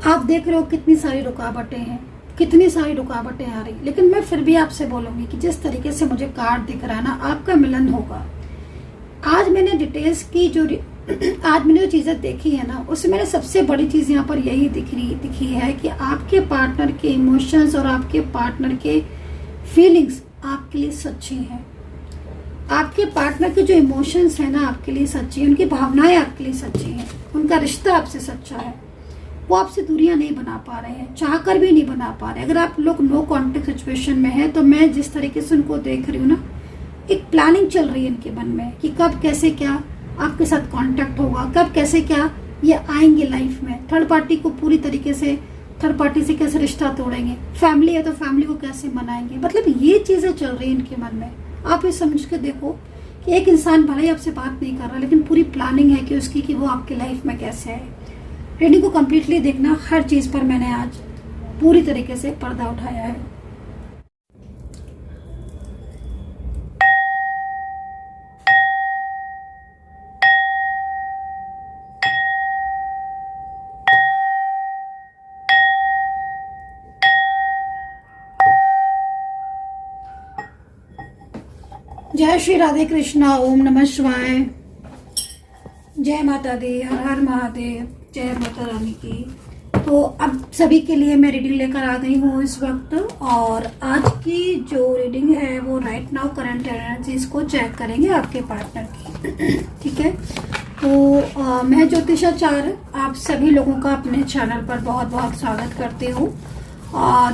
आप देख रहे हो कितनी सारी रुकावटें हैं, कितनी सारी रुकावटें आ रही, लेकिन मैं फिर भी आपसे बोलूंगी कि जिस तरीके से मुझे कार्ड दिख रहा है ना, आपका मिलन होगा। आज मैंने डिटेल्स की आज मैंने जो चीज़ें देखी है ना, उसमें मैंने सबसे बड़ी चीज़ यहाँ पर यही दिखी है कि आपके पार्टनर के इमोशंस और आपके पार्टनर के फीलिंग्स आपके लिए सच्ची हैं। आपके पार्टनर के जो इमोशंस है ना आपके लिए सच्ची है, उनकी भावनाएं आपके लिए सच्ची हैं, उनका रिश्ता आपसे सच्चा है। वो आपसे दूरियां नहीं बना पा रहे हैं, चाहकर भी नहीं बना पा रहे। अगर आप लोग नो कॉन्टेक्ट सिचुएशन में है तो मैं जिस तरीके से उनको देख रही हूँ ना, एक प्लानिंग चल रही है इनके मन में कि कब कैसे क्या आपके साथ कांटेक्ट होगा, कब कैसे क्या ये आएंगे लाइफ में। थर्ड पार्टी को पूरी तरीके से, थर्ड पार्टी से कैसे रिश्ता तोड़ेंगे, फैमिली है तो फैमिली को कैसे मनाएंगे, मतलब ये चीजें चल रही है इनके मन में। आप ये समझ के देखो कि एक इंसान भले ही आपसे बात नहीं कर रहा, लेकिन पूरी प्लानिंग है कि उसकी कि वो आपके लाइफ में कैसे है। रीडिंग को कम्प्लीटली देखना, हर चीज पर मैंने आज पूरी तरीके से पर्दा उठाया है। जय श्री राधे कृष्णा, ओम नमः शिवाय, जय माता दी, हर हर महादेव, जय माता रानी की। तो अब सभी के लिए मैं रीडिंग लेकर आ गई हूँ इस वक्त, और आज की जो रीडिंग है वो राइट नाउ करंट एनर्जीज को चेक करेंगे आपके पार्टनर की। ठीक है, तो मैं ज्योतिषाचार्य आप सभी लोगों का अपने चैनल पर बहुत बहुत स्वागत करती हूँ।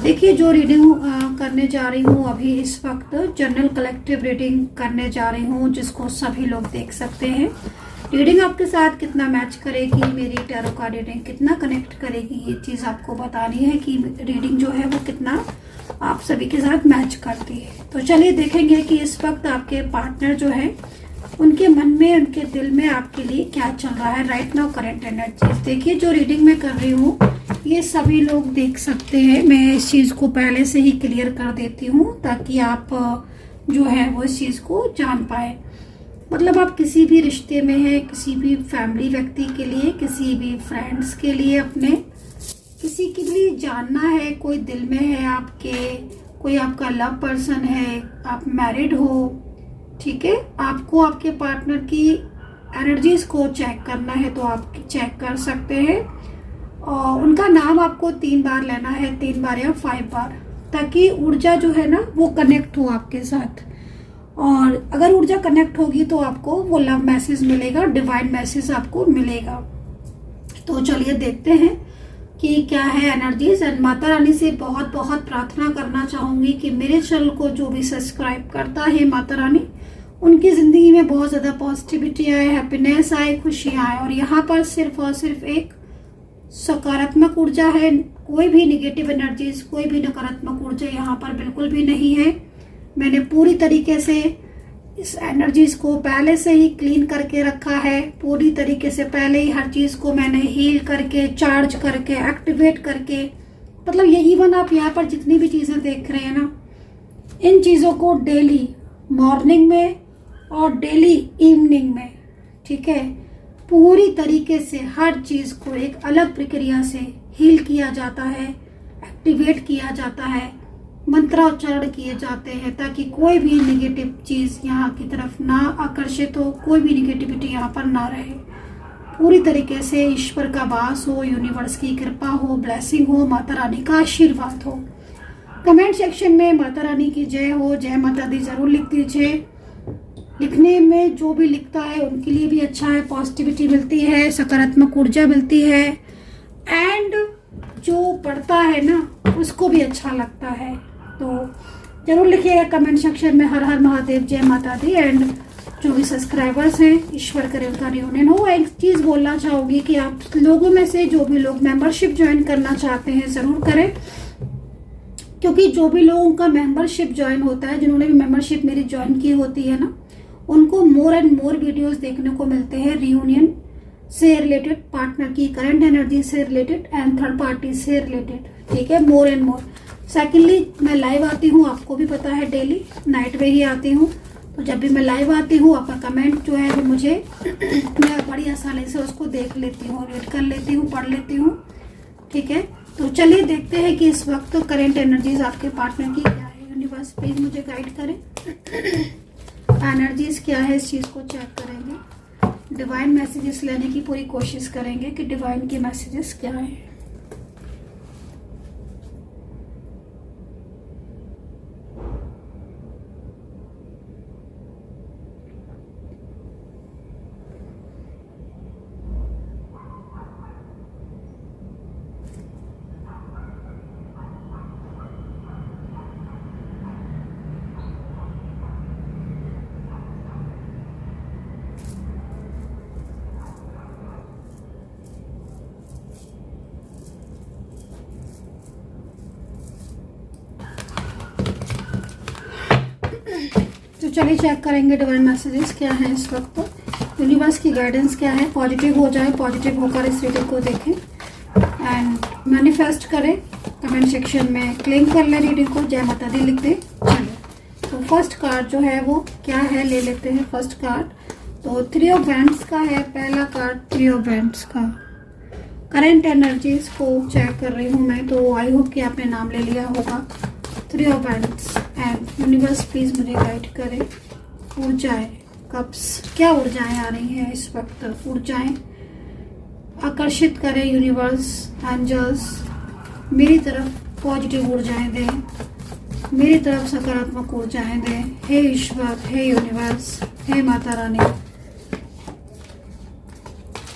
देखिए, जो रीडिंग करने जा रही हूँ अभी इस वक्त जनरल कलेक्टिव रीडिंग करने जा रही हूँ, जिसको सभी लोग देख सकते हैं। रीडिंग आपके साथ कितना मैच करेगी, मेरी टैरो कार्ड रीडिंग कितना कनेक्ट करेगी, ये चीज़ आपको बतानी है कि रीडिंग जो है वो कितना आप सभी के साथ मैच करती है। तो चलिए देखेंगे कि इस वक्त आपके पार्टनर जो है उनके मन में, उनके दिल में आपके लिए क्या चल रहा है। राइट नाउ करंट एनर्जीज देखिए, जो रीडिंग मैं कर रही हूँ ये सभी लोग देख सकते हैं। मैं इस चीज़ को पहले से ही क्लियर कर देती हूँ ताकि आप जो है वो इस चीज़ को जान पाए। मतलब आप किसी भी रिश्ते में हैं, किसी भी फैमिली व्यक्ति के लिए, किसी भी फ्रेंड्स के लिए, अपने किसी के लिए जानना है, कोई दिल में है आपके, कोई आपका लव पर्सन है, आप मैरिड हो, ठीक है, आपको आपके पार्टनर की एनर्जीज को चेक करना है तो आप चेक कर सकते हैं। और उनका नाम आपको 3 बार लेना है, 3 बार या 5 बार, ताकि ऊर्जा जो है ना वो कनेक्ट हो आपके साथ। और अगर ऊर्जा कनेक्ट होगी तो आपको वो लव मैसेज मिलेगा, डिवाइन मैसेज आपको मिलेगा। तो चलिए देखते हैं कि क्या है एनर्जीज। एंड माता रानी से बहुत बहुत प्रार्थना करना चाहूंगी कि मेरे चैनल को जो भी सब्सक्राइब करता है, माता रानी उनकी जिंदगी में बहुत ज्यादा पॉजिटिविटी आए, हैप्पीनेस आए, खुशियां आए। और यहाँ पर सिर्फ और सिर्फ एक सकारात्मक ऊर्जा है, कोई भी निगेटिव एनर्जीज, कोई भी नकारात्मक ऊर्जा यहाँ पर बिल्कुल भी नहीं है। मैंने पूरी तरीके से इस एनर्जीज को पहले से ही क्लीन करके रखा है, पूरी तरीके से पहले ही हर चीज को मैंने हील करके, चार्ज करके, एक्टिवेट करके, मतलब ये इवन आप यहाँ पर जितनी भी चीजें देख रहे हैं ना, इन चीजों को डेली मॉर्निंग में और डेली इवनिंग में, ठीक है, पूरी तरीके से हर चीज को एक अलग प्रक्रिया से हील किया जाता है, एक्टिवेट किया जाता है, मंत्रोच्चारण किए जाते हैं, ताकि कोई भी नेगेटिव चीज यहाँ की तरफ ना आकर्षित हो, कोई भी नेगेटिविटी यहाँ पर ना रहे। पूरी तरीके से ईश्वर का वास हो, यूनिवर्स की कृपा हो, ब्लेसिंग हो, माता रानी का आशीर्वाद हो। कमेंट सेक्शन में माता रानी की जय हो, जय माता दी जरूर लिख दीजिए। लिखने में जो भी लिखता है उनके लिए भी अच्छा है, पॉजिटिविटी मिलती है, सकारात्मक ऊर्जा मिलती है, एंड जो पढ़ता है ना उसको भी अच्छा लगता है। तो जरूर लिखिएगा कमेंट सेक्शन में हर हर महादेव, जय माता दी। एंड जो भी सब्सक्राइबर्स हैं, ईश्वर करे उनका रियूनियन हो। एक चीज़ बोलना चाहूँगी कि आप लोगों में से जो भी लोग मेंबरशिप ज्वाइन करना चाहते हैं ज़रूर करें, क्योंकि जो भी लोगों का मेंबरशिप ज्वाइन होता है, जिन्होंने भी मेंबरशिप मेरी ज्वाइन की होती है ना, उनको मोर एंड मोर वीडियोस देखने को मिलते हैं रियूनियन से रिलेटेड, पार्टनर की करंट एनर्जी से रिलेटेड एंड थर्ड पार्टी से रिलेटेड, ठीक है, मोर एंड मोर। सेकेंडली, मैं लाइव आती हूँ, आपको भी पता है, डेली नाइट में ही आती हूँ। तो जब भी मैं लाइव आती हूँ, आपका कमेंट जो है वो मैं बड़ी आसानी से उसको देख लेती हूँ, रीड कर लेती हूँ, पढ़ लेती हूँ, ठीक है, तो चलिए देखते हैं कि इस वक्त करेंट एनर्जीज आपके पार्टनर की क्या है। यूनिवर्स प्लीज मुझे गाइड करें, एनर्जीज क्या है इस चीज़ को चेक करेंगे, डिवाइन मैसेजेस लेने की पूरी कोशिश करेंगे कि डिवाइन के मैसेजेस क्या हैं। तो चलिए चेक करेंगे डिवाइन मैसेजेस क्या है इस वक्त, यूनिवर्स की गाइडेंस क्या है। पॉजिटिव हो जाए, पॉजिटिव होकर इस रीडिंग को देखें एंड मैनिफेस्ट करें। कमेंट सेक्शन में क्लेम कर ले रीडिंग को, जय माता दी लिख दे। चलिए तो फर्स्ट कार्ड जो है वो क्या है ले लेते हैं। फर्स्ट कार्ड तो 3 ऑफ वैंड्स का है, पहला कार्ड 3 ऑफ वैंड्स का। करंट एनर्जीज को चेक कर रही हूँ मैं, तो आई होप कि आपने नाम ले लिया होगा। 3 of wands and universe please मुझे गाइड करें। ऊर्जाएं, कप्स, क्या ऊर्जाएं आ रही हैं इस वक्त। ऊर्जाएं आकर्षित करें यूनिवर्स, एंजल्स मेरी तरफ पॉजिटिव ऊर्जाएं दें, मेरी तरफ सकारात्मक ऊर्जाएं दें। हे ईश्वर, हे यूनिवर्स, हे माता रानी,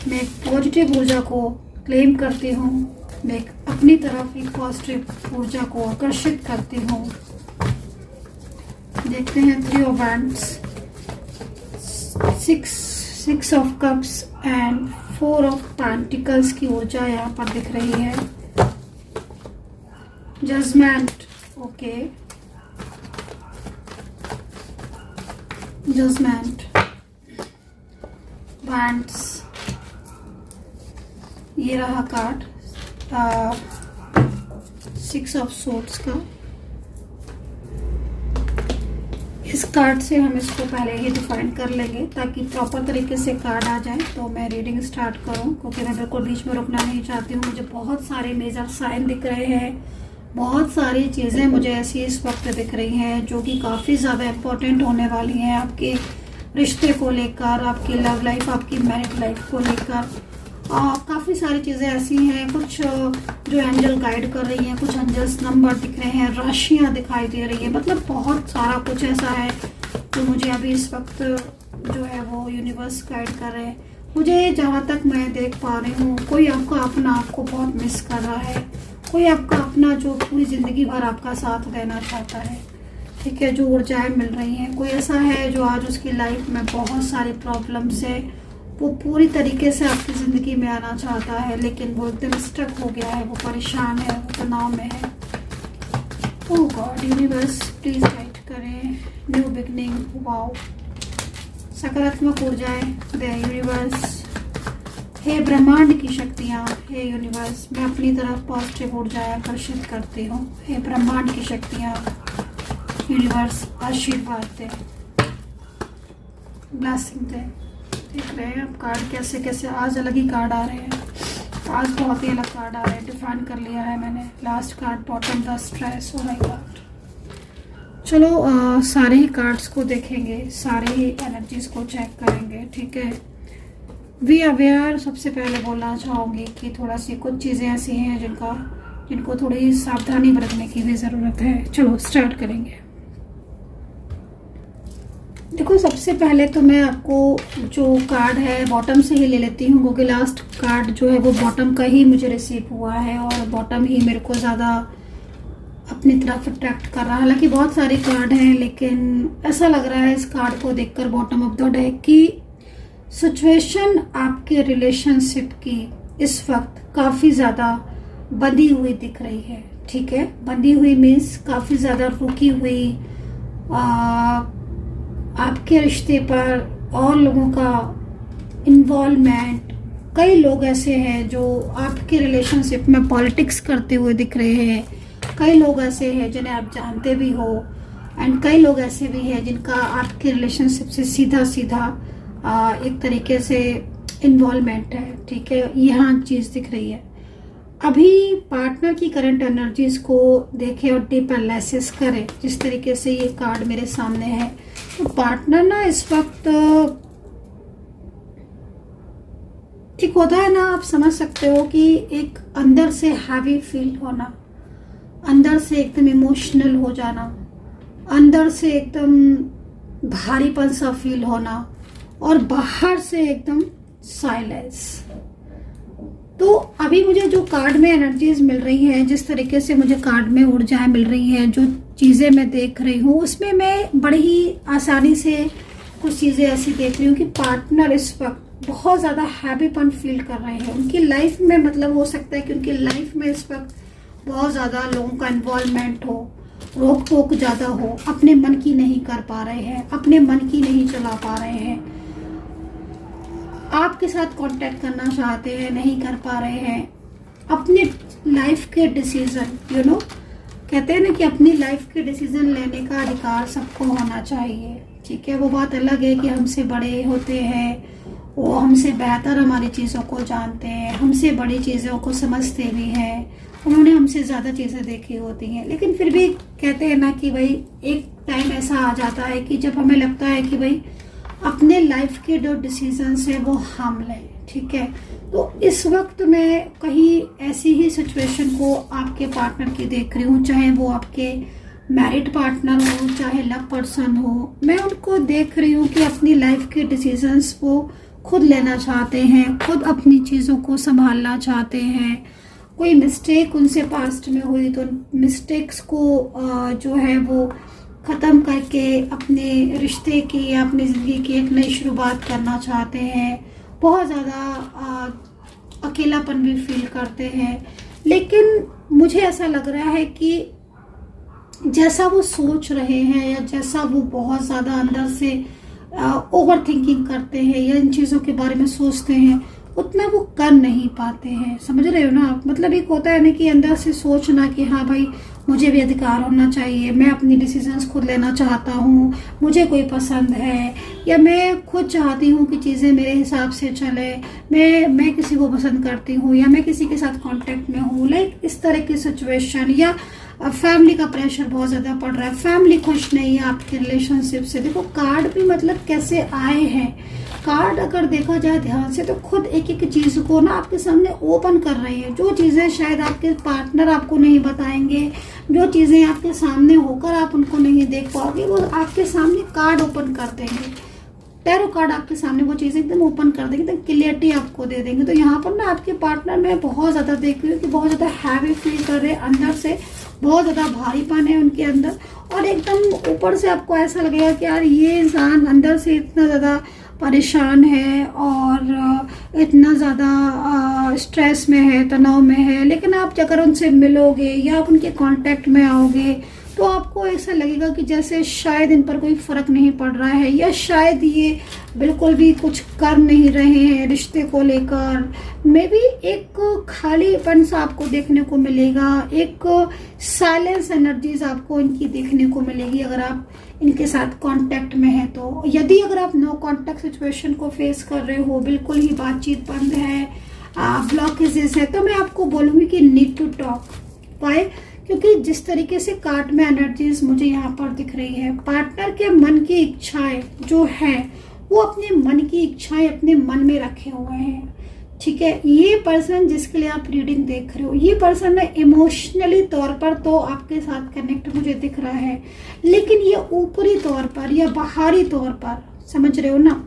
मैं पॉजिटिव ऊर्जा को क्लेम करती हूँ, मैं अपनी तरफ एक पॉजिटिव ऊर्जा को आकर्षित करती हूँ। देखते हैं 3 of wands, 6 of cups and 4 of pentacles की ऊर्जा यहाँ पर दिख रही है। जजमेंट, ओके, जजमेंट, वैंड्स, ये रहा कार्ड 6 ऑफ सोर्ड्स का। इस कार्ड से हम इसको पहले ही डिफाइन कर लेंगे ताकि प्रॉपर तरीके से कार्ड आ जाए तो मैं रीडिंग स्टार्ट करूं, क्योंकि मैं बिल्कुल बीच में रुकना नहीं चाहती हूं। मुझे बहुत सारे मेजर साइन दिख रहे हैं, बहुत सारी चीज़ें मुझे ऐसी इस वक्त दिख रही हैं जो कि काफ़ी ज़्यादा इम्पोर्टेंट होने वाली हैं आपके रिश्ते को लेकर, आपकी लव लाइफ, आपकी मैरिड लाइफ को लेकर। काफ़ी सारी चीज़ें ऐसी हैं, कुछ जो एंजल गाइड कर रही हैं, कुछ एंजल्स नंबर दिख रहे हैं, राशियाँ दिखाई दे रही हैं, मतलब बहुत सारा कुछ ऐसा है जो मुझे अभी इस वक्त जो है वो यूनिवर्स गाइड कर रहे हैं। मुझे जहाँ तक मैं देख पा रही हूँ, कोई आपका अपना आपको बहुत मिस कर रहा है, कोई आपका अपना जो पूरी ज़िंदगी भर आपका साथ देना चाहता है, ठीक है, जो ऊर्जाएँ मिल रही हैं। कोई ऐसा है जो आज उसकी लाइफ में बहुत सारी प्रॉब्लम्स है, वो पूरी तरीके से आपकी ज़िंदगी में आना चाहता है, लेकिन वो एकदम स्टक हो गया है, वो परेशान है, वो तनाव में है। ओह गॉड, यूनिवर्स प्लीज़ गाइड करें, न्यू बिगनिंग, वाओ, सकारात्मक ऊर्जाएं दे यूनिवर्स। हे ब्रह्मांड की शक्तियाँ, हे यूनिवर्स, मैं अपनी तरफ पॉजिटिव ऊर्जाएं आकर्षित करती हूँ। हे ब्रह्मांड की शक्तियाँ, यूनिवर्स आशीर्वाद दे, ब्लेसिंग दे। देख रहे हैं अब कार्ड कैसे कैसे आज अलग ही कार्ड आ रहे हैं, आज बहुत ही अलग कार्ड आ रहे हैं। डिफाइन कर लिया है मैंने। Last card bottom the stress, oh my God. चलो सारे ही कार्ड्स को देखेंगे, सारे ही एनर्जीज को चेक करेंगे, ठीक है। वी अवेयर, सबसे पहले बोलना चाहूँगी कि थोड़ा सी कुछ चीज़ें ऐसी हैं जिनको थोड़ी सावधानी बरतने की भी ज़रूरत है। चलो स्टार्ट करेंगे। देखो, सबसे पहले तो मैं आपको जो कार्ड है बॉटम से ही ले लेती हूँ, क्योंकि लास्ट कार्ड जो है वो बॉटम का ही मुझे रिसीव हुआ है और बॉटम ही मेरे को ज़्यादा अपनी तरफ अट्रैक्ट कर रहा है। हालांकि बहुत सारे कार्ड हैं, लेकिन ऐसा लग रहा है इस कार्ड को देखकर बॉटम ऑफ द डेक की सिचुएशन आपके रिलेशनशिप की इस वक्त काफ़ी ज़्यादा बंधी हुई दिख रही है, ठीक है। बंधी हुई मीन्स काफ़ी ज़्यादा रुकी हुई, आपके रिश्ते पर और लोगों का इन्वॉल्वमेंट। कई लोग ऐसे हैं जो आपके रिलेशनशिप में पॉलिटिक्स करते हुए दिख रहे हैं, कई लोग ऐसे हैं जिन्हें आप जानते भी हो, एंड कई लोग ऐसे भी हैं जिनका आपके रिलेशनशिप से सीधा सीधा एक तरीके से इन्वॉल्वमेंट है, ठीक है। यहाँ चीज़ दिख रही है। अभी पार्टनर की करंट एनर्जीज को देखें और डीप एनालिसिस करें। जिस तरीके से ये कार्ड मेरे सामने है, तो पार्टनर ना इस वक्त एक होता है ना, आप समझ सकते हो कि एक अंदर से हैवी फील होना, अंदर से एकदम इमोशनल हो जाना, अंदर से एकदम भारीपन सा फील होना और बाहर से एकदम साइलेंस। तो अभी मुझे जो कार्ड में एनर्जीज मिल रही हैं, जिस तरीके से मुझे कार्ड में ऊर्जाएं मिल रही हैं, जो चीज़ें मैं देख रही हूँ, उसमें मैं बड़ी ही आसानी से कुछ चीज़ें ऐसी देख रही हूँ कि पार्टनर इस वक्त बहुत ज़्यादा हैप्पीपन फील कर रहे हैं उनकी लाइफ में। मतलब हो सकता है कि उनकी लाइफ में इस वक्त बहुत ज़्यादा लोगों का इन्वॉल्वमेंट हो, रोक टोक ज़्यादा हो, अपने मन की नहीं कर पा रहे हैं, अपने मन की नहीं चला पा रहे हैं, आपके साथ कांटेक्ट करना चाहते हैं, नहीं कर पा रहे हैं, अपने लाइफ के डिसीजन कहते हैं ना कि अपनी लाइफ के डिसीजन लेने का अधिकार सबको होना चाहिए। ठीक है, वो बात अलग है कि हमसे बड़े होते हैं, वो हमसे बेहतर हमारी चीज़ों को जानते हैं, हमसे बड़ी चीज़ों को समझते भी हैं, उन्होंने हमसे ज़्यादा चीज़ें देखी होती हैं। लेकिन फिर भी कहते हैं ना कि भाई एक टाइम ऐसा आ जाता है कि जब हमें लगता है कि भाई अपने लाइफ के जो डिसीजंस है वो हम लें। ठीक है, तो इस वक्त मैं कहीं ऐसी ही सिचुएशन को आपके पार्टनर की देख रही हूँ, चाहे वो आपके मैरिड पार्टनर हो, चाहे लव पर्सन हो। मैं उनको देख रही हूँ कि अपनी लाइफ के डिसीजंस वो खुद लेना चाहते हैं, खुद अपनी चीज़ों को संभालना चाहते हैं। कोई मिस्टेक उनसे पास्ट में हुई तो मिस्टेक्स को जो है वो ख़त्म करके अपने रिश्ते की या अपनी ज़िंदगी की एक नई शुरुआत करना चाहते हैं। बहुत ज़्यादा अकेलापन भी फील करते हैं। लेकिन मुझे ऐसा लग रहा है कि जैसा वो सोच रहे हैं या जैसा वो बहुत ज़्यादा अंदर से ओवर थिंकिंग करते हैं या इन चीज़ों के बारे में सोचते हैं, उतना वो कर नहीं पाते हैं। समझ रहे हो ना आप? मतलब एक होता है ना कि अंदर से सोचना कि हाँ भाई मुझे भी अधिकार होना चाहिए, मैं अपनी डिसीजंस खुद लेना चाहता हूँ, मुझे कोई पसंद है, या मैं खुद चाहती हूँ कि चीज़ें मेरे हिसाब से चले, मैं किसी को पसंद करती हूँ या मैं किसी के साथ कांटेक्ट में हूँ। लाइक इस तरह की सिचुएशन, या फैमिली का प्रेशर बहुत ज़्यादा पड़ रहा है, फैमिली खुश नहीं है आपके रिलेशनशिप से। देखो कार्ड भी मतलब कैसे आए हैं, कार्ड अगर देखा जाए ध्यान से तो खुद एक एक चीज़ को ना आपके सामने ओपन कर रही है। जो चीज़ें शायद आपके पार्टनर आपको नहीं बताएंगे, जो चीज़ें आपके सामने होकर आप उनको नहीं देख पाओगे, वो आपके सामने कार्ड ओपन कर देंगे। टैरो कार्ड आपके सामने वो चीज़ें एकदम ओपन कर देंगे, एकदम क्लियरिटी आपको दे देंगे। तो यहाँ पर ना आपके पार्टनर में बहुत ज़्यादा देख रही हूँ कि बहुत ज़्यादा हैवी फील कर रहे हैं, अंदर से बहुत ज़्यादा भारीपन है उनके अंदर, और एकदम ऊपर से आपको ऐसा लगेगा कि यार ये इंसान अंदर से इतना ज़्यादा परेशान है और इतना ज़्यादा स्ट्रेस में है, तनाव में है। लेकिन आप अगर उनसे मिलोगे या आप उनके कांटेक्ट में आओगे तो आपको ऐसा लगेगा कि जैसे शायद इन पर कोई फ़र्क नहीं पड़ रहा है, या शायद ये बिल्कुल भी कुछ कर नहीं रहे हैं रिश्ते को लेकर। मे बी एक खालीपन सा आपको देखने को मिलेगा, एक साइलेंस एनर्जीज आपको इनकी देखने को मिलेगी अगर आप इनके साथ कांटेक्ट में है तो। यदि अगर आप नो कांटेक्ट सिचुएशन को फेस कर रहे हो, बिल्कुल ही बातचीत बंद है, ब्लॉकेजेस है, तो मैं आपको बोलूँगी कि नीड टू टॉक। वाई? क्योंकि जिस तरीके से कार्ड में एनर्जीज मुझे यहाँ पर दिख रही है, पार्टनर के मन की इच्छाएं जो है वो अपने मन की इच्छाएं अपने मन में रखे हुए हैं। ठीक है, ये पर्सन जिसके लिए आप रीडिंग देख रहे हो, ये पर्सन है इमोशनली तौर पर तो आपके साथ कनेक्ट मुझे दिख रहा है, लेकिन ये ऊपरी तौर पर या बाहरी तौर पर, समझ रहे हो ना,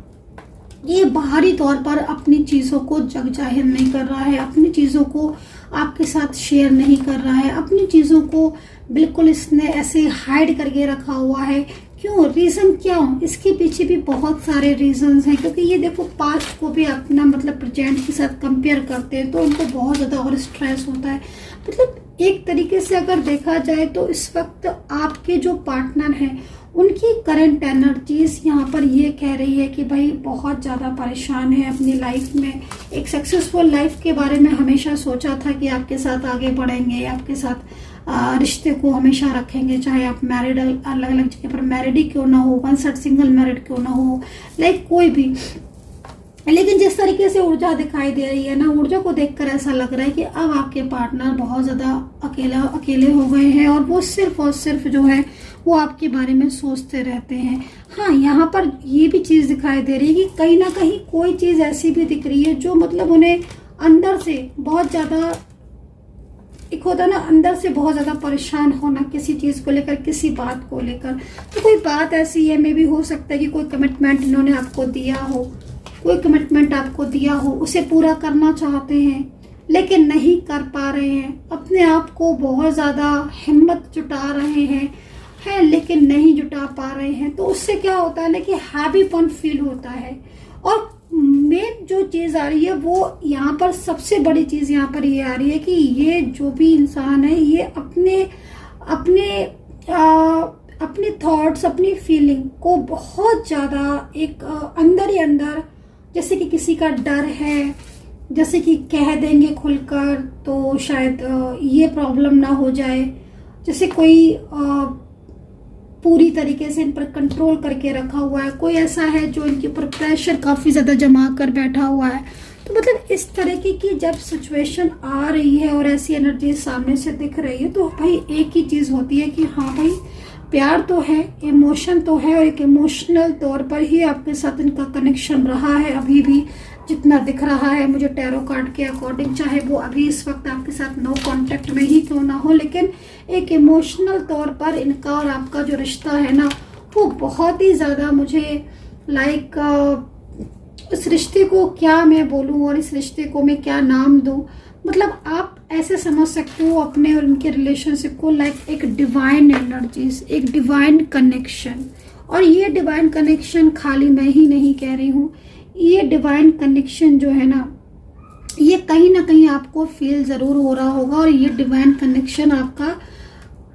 ये बाहरी तौर पर अपनी चीज़ों को जग जाहिर नहीं कर रहा है, अपनी चीज़ों को आपके साथ शेयर नहीं कर रहा है, अपनी चीज़ों को बिल्कुल इसने ऐसे हाइड करके रखा हुआ है। क्यों? रीज़न क्या हो? इसके पीछे भी बहुत सारे रीजंस हैं, क्योंकि ये देखो पास्ट को भी अपना मतलब प्रेजेंट के साथ कंपेयर करते हैं तो उनको बहुत ज़्यादा और स्ट्रेस होता है। मतलब एक तरीके से अगर देखा जाए तो इस वक्त आपके जो पार्टनर हैं उनकी करंट एनर्जीज यहाँ पर ये कह रही है कि भाई बहुत ज़्यादा परेशान है अपनी लाइफ में। एक सक्सेसफुल लाइफ के बारे में हमेशा सोचा था कि आपके साथ आगे बढ़ेंगे, आपके साथ रिश्ते को हमेशा रखेंगे, चाहे आप मैरिड अलग अलग जगह पर मैरिड ही क्यों ना हो, वन साइड सिंगल मैरिड क्यों ना हो, लाइक कोई भी। लेकिन जिस तरीके तरीके से ऊर्जा दिखाई दे रही है ना, ऊर्जा को देखकर ऐसा लग रहा है कि अब आपके पार्टनर बहुत ज़्यादा अकेले हो गए हैं और वो सिर्फ और सिर्फ जो है वो आपके बारे में सोचते रहते हैं। हाँ, यहाँ पर ये भी चीज़ दिखाई दे रही है कि कहीं ना कहीं कोई चीज़ ऐसी भी दिख रही है जो मतलब उन्हें अंदर से बहुत ज़्यादा, एक होता है ना अंदर से बहुत ज़्यादा परेशान होना किसी चीज़ को लेकर, किसी बात को लेकर। तो कोई बात ऐसी है, मे भी हो सकता है कि कोई कमिटमेंट इन्होंने आपको दिया हो, कोई कमिटमेंट आपको दिया हो, उसे पूरा करना चाहते हैं लेकिन नहीं कर पा रहे हैं, अपने आप को बहुत ज़्यादा हिम्मत जुटा रहे हैं लेकिन नहीं जुटा पा रहे हैं। तो उससे क्या होता है ना कि हैवीपन फील होता है। और मेन जो चीज़ आ रही है वो यहाँ पर सबसे बड़ी चीज़ यहाँ पर ये आ रही है कि ये जो भी इंसान है ये अपने अपने अपने थॉट्स, अपनी फीलिंग को बहुत ज़्यादा एक अंदर ही अंदर, जैसे कि किसी का डर है, जैसे कि कह देंगे खुलकर तो शायद ये प्रॉब्लम ना हो जाए, जैसे कोई पूरी तरीके से इन पर कंट्रोल करके रखा हुआ है, कोई ऐसा है जो इनके ऊपर प्रेशर काफ़ी ज़्यादा जमा कर बैठा हुआ है। तो मतलब इस तरीके की जब सिचुएशन आ रही है और ऐसी एनर्जी सामने से दिख रही है तो भाई एक ही चीज़ होती है कि हाँ भाई प्यार तो है, इमोशन तो है और एक इमोशनल तौर पर ही आपके साथ इनका कनेक्शन रहा है अभी भी, जितना दिख रहा है मुझे टैरो कार्ड के अकॉर्डिंग, चाहे वो अभी इस वक्त आपके साथ नो कांटेक्ट में ही क्यों ना हो, लेकिन एक इमोशनल तौर पर इनका और आपका जो रिश्ता है ना वो बहुत ही ज़्यादा, मुझे लाइक इस रिश्ते को क्या मैं बोलूँ और इस रिश्ते को मैं क्या नाम दूँ, मतलब आप ऐसे समझ सकते हो अपने और इनके रिलेशनशिप को लाइक एक डिवाइन एनर्जीज, एक डिवाइन कनेक्शन। और ये डिवाइन कनेक्शन खाली मैं ही नहीं कह रही हूँ, ये डिवाइन कनेक्शन जो है ना ये कहीं ना कहीं आपको फील ज़रूर हो रहा होगा। और ये डिवाइन कनेक्शन आपका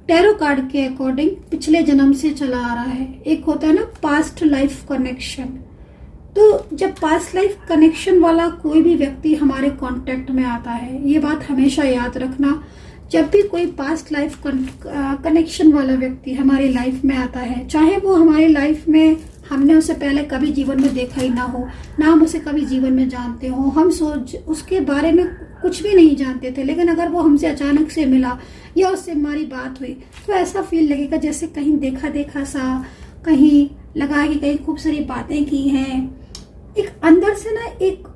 टैरो कार्ड के अकॉर्डिंग पिछले जन्म से चला आ रहा है। एक होता है ना पास्ट लाइफ कनेक्शन, तो जब पास्ट लाइफ कनेक्शन वाला कोई भी व्यक्ति हमारे कांटेक्ट में आता है, ये बात हमेशा याद रखना, जब भी कोई पास्ट लाइफ कनेक्शन वाला व्यक्ति हमारी लाइफ में आता है, चाहे वो हमारी लाइफ में हमने उसे पहले कभी जीवन में देखा ही ना हो, ना हम उसे कभी जीवन में जानते हो, हम सोच उसके बारे में कुछ भी नहीं जानते थे, लेकिन अगर वो हमसे अचानक से मिला या उससे हमारी बात हुई तो ऐसा फील लगेगा जैसे कहीं देखा देखा सा, कहीं लगा कि कहीं खूब सारी बातें की हैं। एक अंदर से ना एक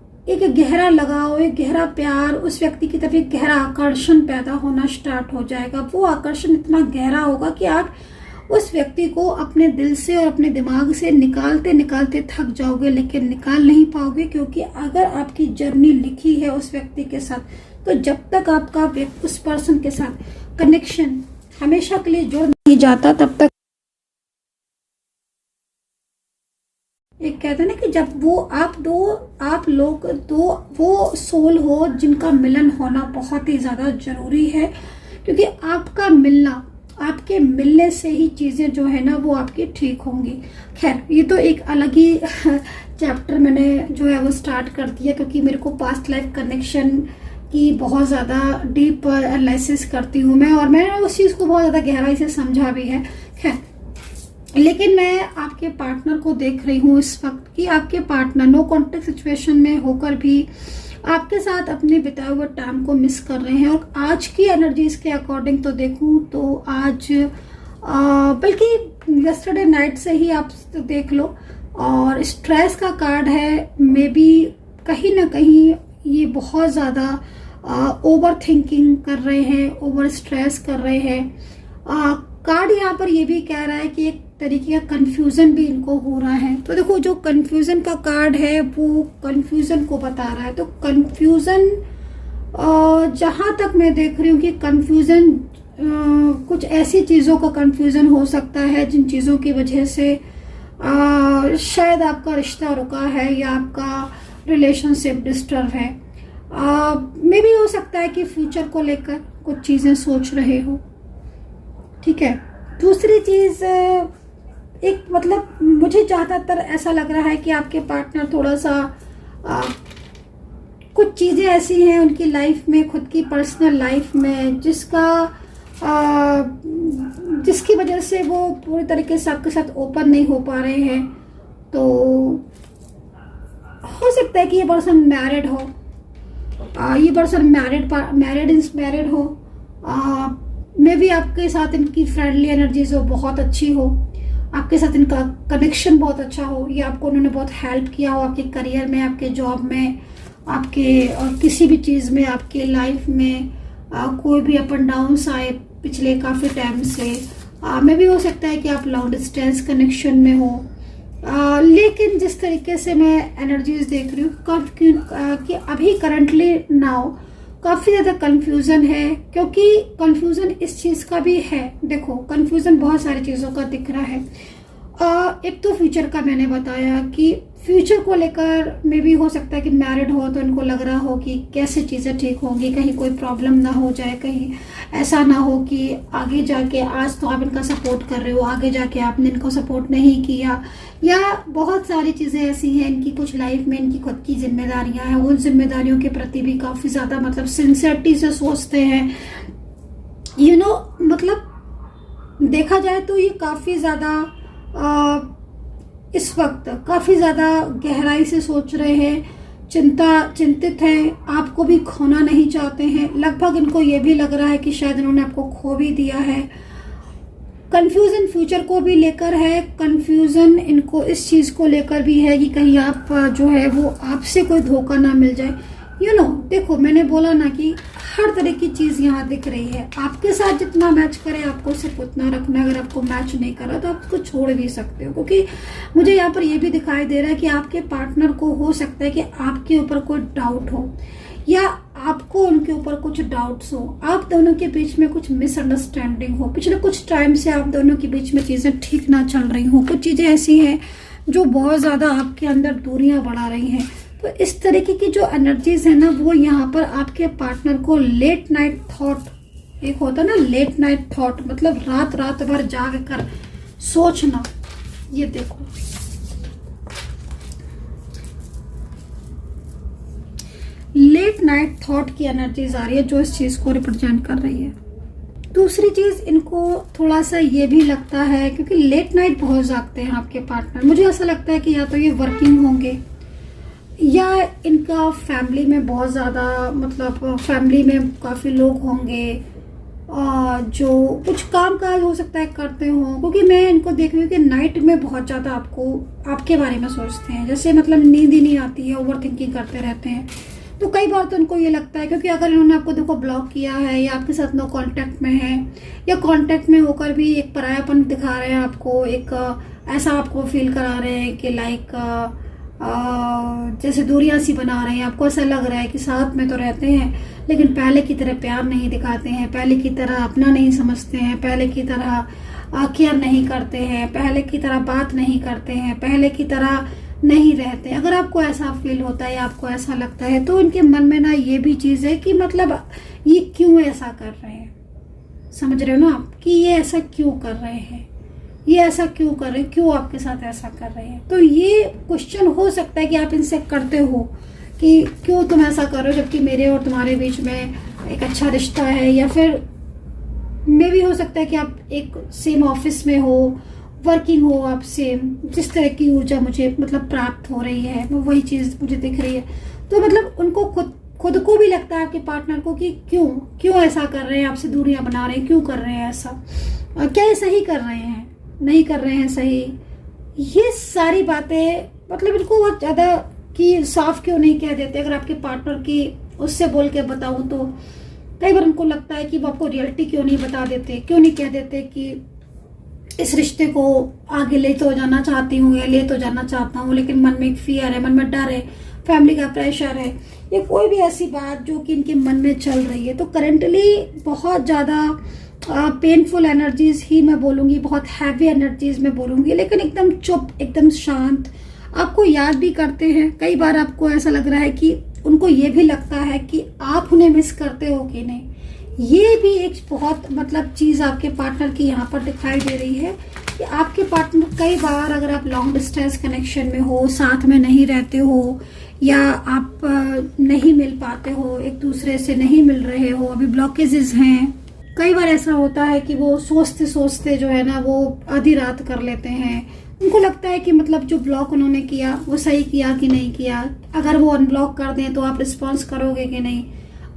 गहरा लगाव, एक गहरा प्यार, उस व्यक्ति की तरफ एक गहरा आकर्षण पैदा होना स्टार्ट हो जाएगा। वो आकर्षण इतना गहरा होगा कि आप उस व्यक्ति को अपने दिल से और अपने दिमाग से निकालते निकालते थक जाओगे, लेकिन निकाल नहीं पाओगे, क्योंकि अगर आपकी जर्नी लिखी है उस व्यक्ति के साथ तो जब तक आपका उस पर्सन के साथ कनेक्शन हमेशा के लिए जुड़ नहीं जाता तब तक, एक कहते हैं ना कि जब वो आप लोग दो वो सोल हो जिनका मिलन होना बहुत ही ज़्यादा ज़रूरी है, क्योंकि आपका मिलना, आपके मिलने से ही चीज़ें जो है ना वो आपकी ठीक होंगी। खैर ये तो एक अलग ही चैप्टर मैंने जो है वो स्टार्ट कर दिया, क्योंकि मेरे को पास्ट लाइफ कनेक्शन की बहुत ज़्यादा डीप एनालिसिस करती हूँ मैं, और मैंने उस चीज़ को बहुत ज़्यादा गहराई से समझा भी है। खैर, लेकिन मैं आपके पार्टनर को देख रही हूँ इस वक्त कि आपके पार्टनर नो कॉन्टेक्ट सिचुएशन में होकर भी आपके साथ अपने बिताए हुए टाइम को मिस कर रहे हैं। और आज की एनर्जीज के अकॉर्डिंग तो देखूँ तो आज बल्कि यस्टरडे नाइट से ही आप देख लो, और स्ट्रेस का कार्ड है, मे बी कहीं ना कहीं ये बहुत ज़्यादा ओवर थिंकिंग कर रहे हैं, ओवर स्ट्रेस कर रहे हैं। कार्ड यहाँ पर ये भी कह रहा है कि एक तरीके का कंफ्यूजन भी इनको हो रहा है। तो देखो जो कंफ्यूजन का कार्ड है वो कंफ्यूजन को बता रहा है। तो कंफ्यूजन जहाँ तक मैं देख रही हूँ कि कंफ्यूजन कुछ ऐसी चीज़ों का कंफ्यूजन हो सकता है जिन चीज़ों की वजह से शायद आपका रिश्ता रुका है या आपका रिलेशनशिप डिस्टर्ब है। मे भी हो सकता है कि फ्यूचर को लेकर कुछ चीज़ें सोच रहे हो, ठीक है। दूसरी चीज़ एक मतलब मुझे ज़्यादातर ऐसा लग रहा है कि आपके पार्टनर थोड़ा सा कुछ चीज़ें ऐसी हैं उनकी लाइफ में, खुद की पर्सनल लाइफ में, जिसकी वजह से वो पूरी तरीके से आपके साथ ओपन नहीं हो पा रहे हैं। तो हो सकता है कि ये पर्सन मैरिड हो, ये पर्सन मैरिड हो, मे बी आपके साथ इनकी फ्रेंडली एनर्जीज हो, बहुत अच्छी हो, आपके साथ इनका कनेक्शन बहुत अच्छा हो, या आपको उन्होंने बहुत हेल्प किया हो आपके करियर में, आपके जॉब में, आपके किसी भी चीज़ में, आपके लाइफ में कोई भी अप एंड डाउन्स आए पिछले काफ़ी टाइम से। मे भी हो सकता है कि आप लॉन्ग डिस्टेंस कनेक्शन में हो, लेकिन जिस तरीके से मैं एनर्जीज देख रही हूँ कि अभी करंटली नाउ काफ़ी ज़्यादा कंफ्यूजन है, क्योंकि कंफ्यूजन इस चीज़ का भी है। देखो, कंफ्यूजन बहुत सारी चीज़ों का दिख रहा है। एक तो फ्यूचर का मैंने बताया कि फ्यूचर को लेकर मे भी हो सकता है कि मैरिड हो तो इनको लग रहा हो कि कैसे चीज़ें ठीक होंगी, कहीं कोई प्रॉब्लम ना हो जाए, कहीं ऐसा ना हो कि आगे जाके, आज तो आप इनका सपोर्ट कर रहे हो, आगे जाके आपने इनको सपोर्ट नहीं किया, या बहुत सारी चीज़ें ऐसी हैं इनकी, कुछ लाइफ में इनकी खुद की जिम्मेदारियां हैं, उन जिम्मेदारियों के प्रति भी काफ़ी ज़्यादा मतलब सिंसियरिटी से सोचते हैं। मतलब देखा जाए तो ये काफ़ी ज़्यादा इस वक्त काफ़ी ज़्यादा गहराई से सोच रहे हैं, चिंतित हैं, आपको भी खोना नहीं चाहते हैं। लगभग इनको ये भी लग रहा है कि शायद इन्होंने आपको खो भी दिया है। कंफ्यूजन फ्यूचर को भी लेकर है, कंफ्यूजन इनको इस चीज़ को लेकर भी है कि कहीं आप जो है वो आपसे कोई धोखा ना मिल जाए। देखो, मैंने बोला ना कि हर तरह की चीज़ यहाँ दिख रही है। आपके साथ जितना मैच करे आपको सिर्फ उतना रखना, अगर आपको मैच नहीं करा तो आप उसको छोड़ भी सकते हो, क्योंकि मुझे यहाँ पर ये भी दिखाई दे रहा है कि आपके पार्टनर को हो सकता है कि आपके ऊपर कोई डाउट हो, या आपको उनके ऊपर कुछ डाउट्स हो, आप दोनों के बीच में कुछ मिसअंडरस्टैंडिंग हो, पिछले कुछ टाइम से आप दोनों के बीच में चीज़ें ठीक ना चल रही हो, कुछ चीज़ें ऐसी हैं जो बहुत ज़्यादा आपके अंदर दूरियां बढ़ा रही हैं। तो इस तरीके की जो एनर्जीज है ना, वो यहाँ पर आपके पार्टनर को लेट नाइट थॉट, एक होता है ना लेट नाइट थॉट, मतलब रात भर जाग कर सोचना। ये देखो, लेट नाइट थॉट की एनर्जीज आ रही है जो इस चीज को रिप्रेजेंट कर रही है। दूसरी चीज, इनको थोड़ा सा ये भी लगता है, क्योंकि लेट नाइट बहुत जागते हैं आपके पार्टनर, मुझे ऐसा लगता है कि या तो ये वर्किंग होंगे, या इनका फैमिली में बहुत ज़्यादा, मतलब फैमिली में काफ़ी लोग होंगे जो कुछ काम काज हो सकता है करते हों, क्योंकि मैं इनको देख रही हूँ कि नाइट में बहुत ज़्यादा आपके बारे में सोचते हैं, जैसे मतलब नींद ही नहीं आती है, ओवर थिंकिंग करते रहते हैं। तो कई बार तो उनको ये लगता है, क्योंकि अगर इन्होंने आपको देखो ब्लॉक किया है, या आपके साथ नो कांटेक्ट में है, या कांटेक्ट में होकर भी एक परायापन दिखा रहे हैं आपको, एक ऐसा आपको फील करा रहे हैं कि लाइक जैसे दूरियां सी बना रहे हैं, आपको ऐसा लग रहा है कि साथ में तो रहते हैं लेकिन पहले की तरह प्यार नहीं दिखाते हैं, पहले की तरह अपना नहीं समझते हैं, पहले की तरह केयर नहीं करते हैं, पहले की तरह बात नहीं करते हैं, पहले की तरह नहीं रहते। अगर आपको ऐसा फील होता है या आपको ऐसा लगता है, तो इनके मन में ना ये भी चीज़ है कि मतलब ये क्यों ऐसा कर रहे हैं, समझ रहे हो ना आप, कि ये ऐसा क्यों कर रहे हैं, ये ऐसा क्यों कर रहे हैं, क्यों आपके साथ ऐसा कर रहे हैं। तो ये क्वेश्चन हो सकता है कि आप इनसे करते हो कि क्यों तुम ऐसा कर रहे हो, जबकि मेरे और तुम्हारे बीच में एक अच्छा रिश्ता है, या फिर मे भी हो सकता है कि आप एक सेम ऑफिस में हो, वर्किंग हो आप सेम, जिस तरह की ऊर्जा मुझे मतलब प्राप्त हो रही है वो वही चीज़ मुझे दिख रही है। तो मतलब उनको खुद को भी लगता है आपके पार्टनर को कि क्यों ऐसा कर रहे हैं, आपसे दूरियां बना रहे हैं, क्यों कर रहे हैं ऐसा, क्या ये सही कर रहे हैं, नहीं कर रहे हैं सही। ये सारी बातें मतलब इनको बहुत ज़्यादा कि साफ क्यों नहीं कह देते। अगर आपके पार्टनर की उससे बोल के बताऊं तो कई बार उनको लगता है कि वो आपको रियलिटी क्यों नहीं बता देते, क्यों नहीं कह देते कि इस रिश्ते को आगे ले तो जाना चाहती हूँ या ले तो जाना चाहता हूँ, लेकिन मन में एक फियर है, मन में डर है, फैमिली का प्रेशर है, ये कोई भी ऐसी बात जो कि इनके मन में चल रही है। तो करेंटली बहुत ज़्यादा पेनफुल एनर्जीज ही मैं बोलूँगी, बहुत हैवी एनर्जीज मैं बोलूँगी, लेकिन एकदम चुप, एकदम शांत, आपको याद भी करते हैं। कई बार आपको ऐसा लग रहा है कि उनको ये भी लगता है कि आप उन्हें मिस करते हो कि नहीं। ये भी एक बहुत मतलब चीज़ आपके पार्टनर की यहाँ पर दिखाई दे रही है कि आपके पार्टनर कई बार, अगर आप लॉन्ग डिस्टेंस कनेक्शन में हो, साथ में नहीं रहते हो, या आप नहीं मिल पाते हो, एक दूसरे से नहीं मिल रहे हो, अभी ब्लॉकेजेस हैं, कई बार ऐसा होता है कि वो सोचते सोचते जो है ना वो आधी रात कर लेते हैं। उनको लगता है कि मतलब जो ब्लॉक उन्होंने किया वो सही किया कि नहीं किया, अगर वो अनब्लॉक कर दें तो आप रिस्पॉन्स करोगे कि नहीं,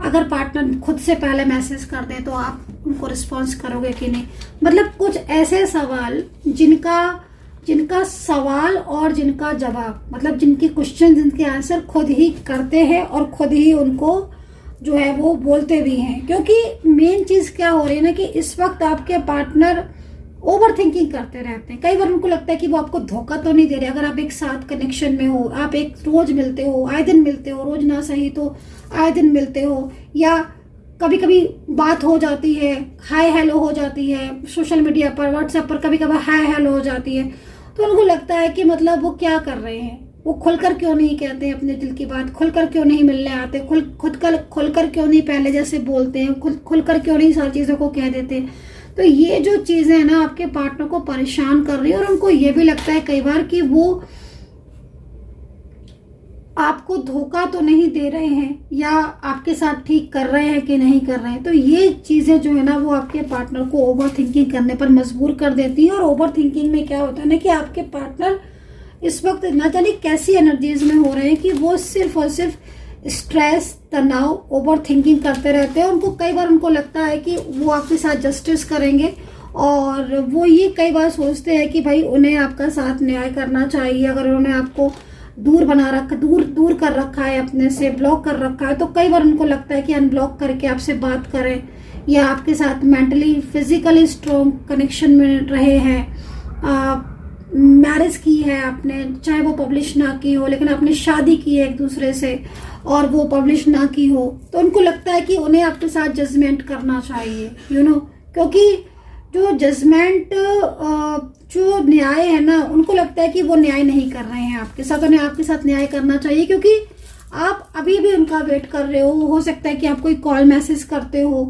अगर पार्टनर खुद से पहले मैसेज कर दें तो आप उनको रिस्पॉन्स करोगे कि नहीं। मतलब कुछ ऐसे सवाल जिनका सवाल और जिनका जवाब, मतलब जिनकी क्वेश्चन जिनके आंसर खुद ही करते हैं और खुद ही उनको जो है वो बोलते भी हैं। क्योंकि मेन चीज क्या हो रही है ना कि इस वक्त आपके पार्टनर ओवर थिंकिंग करते रहते हैं। कई बार उनको लगता है कि वो आपको धोखा तो नहीं दे रहे। अगर आप एक साथ कनेक्शन में हो, आप एक रोज मिलते हो, आए दिन मिलते हो, रोज ना सही तो आए दिन मिलते हो, या कभी कभी बात हो जाती है, हाय हेलो हो जाती है सोशल मीडिया पर, व्हाट्सएप पर कभी कभी हाय हेलो हो जाती है, तो उनको लगता है कि मतलब वो क्या कर रहे हैं, वो खुलकर क्यों नहीं कहते अपने दिल की बात, खुलकर क्यों नहीं मिलने आते, खुलकर क्यों नहीं पहले जैसे बोलते हैं, खुलकर क्यों नहीं सारी चीज़ों को कह देते। तो ये जो चीज़ें हैं ना आपके पार्टनर को परेशान कर रही है, और उनको ये भी लगता है कई बार कि वो आपको धोखा तो नहीं दे रहे हैं या आपके साथ ठीक कर रहे हैं कि नहीं कर रहे हैं। तो ये चीज़ें जो है ना वो आपके पार्टनर को ओवर थिंकिंग करने पर मजबूर कर देती है। और ओवर थिंकिंग में क्या होता है ना कि आपके पार्टनर इस वक्त ना जाने कैसी एनर्जीज में हो रहे हैं कि वो सिर्फ और सिर्फ स्ट्रेस, तनाव, ओवर थिंकिंग करते रहते हैं। उनको कई बार उनको लगता है कि वो आपके साथ जस्टिस करेंगे, और वो ये कई बार सोचते हैं कि भाई उन्हें आपका साथ न्याय करना चाहिए। अगर उन्होंने आपको दूर कर रखा है, अपने से ब्लॉक कर रखा है, तो कई बार उनको लगता है कि अनब्लॉक करके आपसे बात करें, या आपके साथ मेंटली फिजिकली स्ट्रॉन्ग कनेक्शन में रहे हैं, मैरिज की है आपने, चाहे वो पब्लिश ना की हो, लेकिन आपने शादी की है एक दूसरे से और वो पब्लिश ना की हो, तो उनको लगता है कि उन्हें आपके साथ जजमेंट करना चाहिए, क्योंकि जो जजमेंट, जो न्याय है ना, उनको लगता है कि वो न्याय नहीं कर रहे हैं आपके साथ, उन्हें आपके साथ न्याय करना चाहिए। क्योंकि आप अभी भी उनका वेट कर रहे हो सकता है कि आप कोई कॉल मैसेज करते हो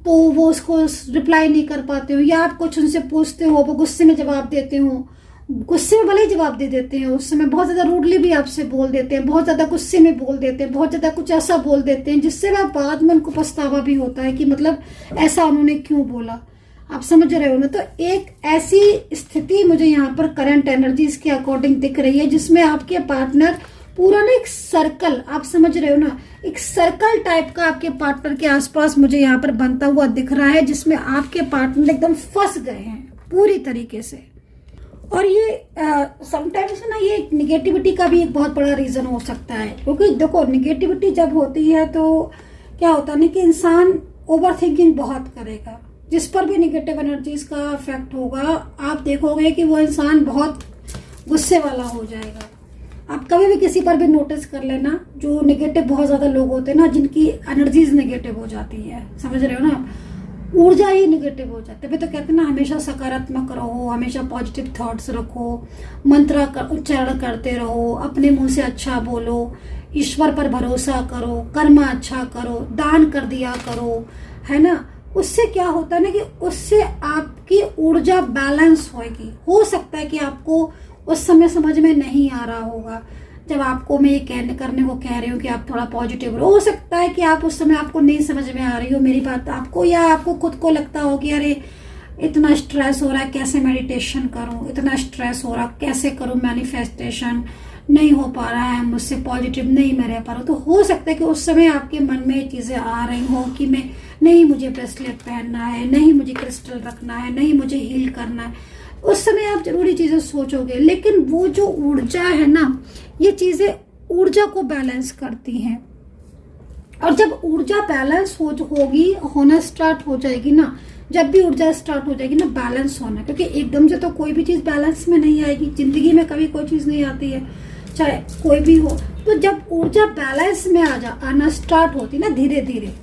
तो वो उसको रिप्लाई नहीं कर पाते हो, या आप कुछ उनसे पूछते हो वो गुस्से में जवाब देते हो, गुस्से में भले ही जवाब दे देते हैं, उस समय बहुत ज्यादा रूडली भी आपसे बोल देते हैं, बहुत ज्यादा गुस्से में बोल देते हैं, बहुत ज्यादा कुछ ऐसा बोल देते हैं जिससे ना बाद में उनको पछतावा भी होता है कि मतलब ऐसा उन्होंने क्यों बोला। आप समझ रहे हो ना। तो एक ऐसी स्थिति मुझे यहाँ पर करंट एनर्जीज के अकॉर्डिंग दिख रही है जिसमें आपके पार्टनर पूरा ना एक सर्कल, आप समझ रहे हो ना, एक सर्कल टाइप का आपके पार्टनर के आसपास मुझे यहाँ पर बनता हुआ दिख रहा है, जिसमें आपके पार्टनर एकदम फंस गए हैं पूरी तरीके से। और ये समटाइम्स ना ये निगेटिविटी का भी एक बहुत बड़ा रीजन हो सकता है। क्योंकि देखो निगेटिविटी जब होती है तो क्या होता है ना कि इंसान ओवर थिंकिंग बहुत करेगा, जिस पर भी निगेटिव एनर्जीज का इफेक्ट होगा आप देखोगे कि वो इंसान बहुत गुस्से वाला हो जाएगा। आप कभी भी किसी पर भी नोटिस कर लेना, जो नेगेटिव बहुत ज्यादा लोग होते हैं ना, जिनकी एनर्जीज नेगेटिव हो जाती है, समझ रहे हो ना, ऊर्जा ही नेगेटिव हो जाती है। तो कहते हैं ना हमेशा सकारात्मक रहो, हमेशा पॉजिटिव थॉट्स रखो, मंत्र का उच्चारण करते रहो, अपने मुंह से अच्छा बोलो, ईश्वर पर भरोसा करो, कर्म अच्छा करो, दान कर दिया करो, है ना। उससे क्या होता है ना कि उससे आपकी ऊर्जा बैलेंस होगी। हो सकता है कि आपको उस समय समझ में नहीं आ रहा होगा, जब आपको मैं ये करने को कह रही हूँ कि आप थोड़ा पॉजिटिव रहो, हो सकता है कि आप उस समय आपको नहीं समझ में आ रही हो मेरी बात आपको, या आपको खुद को लगता हो कि अरे इतना स्ट्रेस हो रहा है, कैसे मेडिटेशन करूं, इतना स्ट्रेस हो रहा कैसे करूं, मैनिफेस्टेशन नहीं हो पा रहा है मुझसे, पॉजिटिव नहीं मैं रह पा रहा हूं। तो हो सकता है कि उस समय आपके मन में ये चीजें आ रही हो कि मैं नहीं, मुझे ब्रेसलेट पहनना है, नहीं मुझे क्रिस्टल रखना है, नहीं मुझे हील करना है। उस समय आप जरूरी चीजें सोचोगे, लेकिन वो जो ऊर्जा है ना, ये चीजें ऊर्जा को बैलेंस करती हैं। और जब ऊर्जा बैलेंस होगी, होना स्टार्ट हो जाएगी ना, जब भी ऊर्जा स्टार्ट हो जाएगी ना बैलेंस होना, क्योंकि एकदम से तो कोई भी चीज बैलेंस में नहीं आएगी, जिंदगी में कभी कोई चीज नहीं आती है, चाहे कोई भी हो। तो जब ऊर्जा बैलेंस में आना स्टार्ट होती ना धीरे धीरे,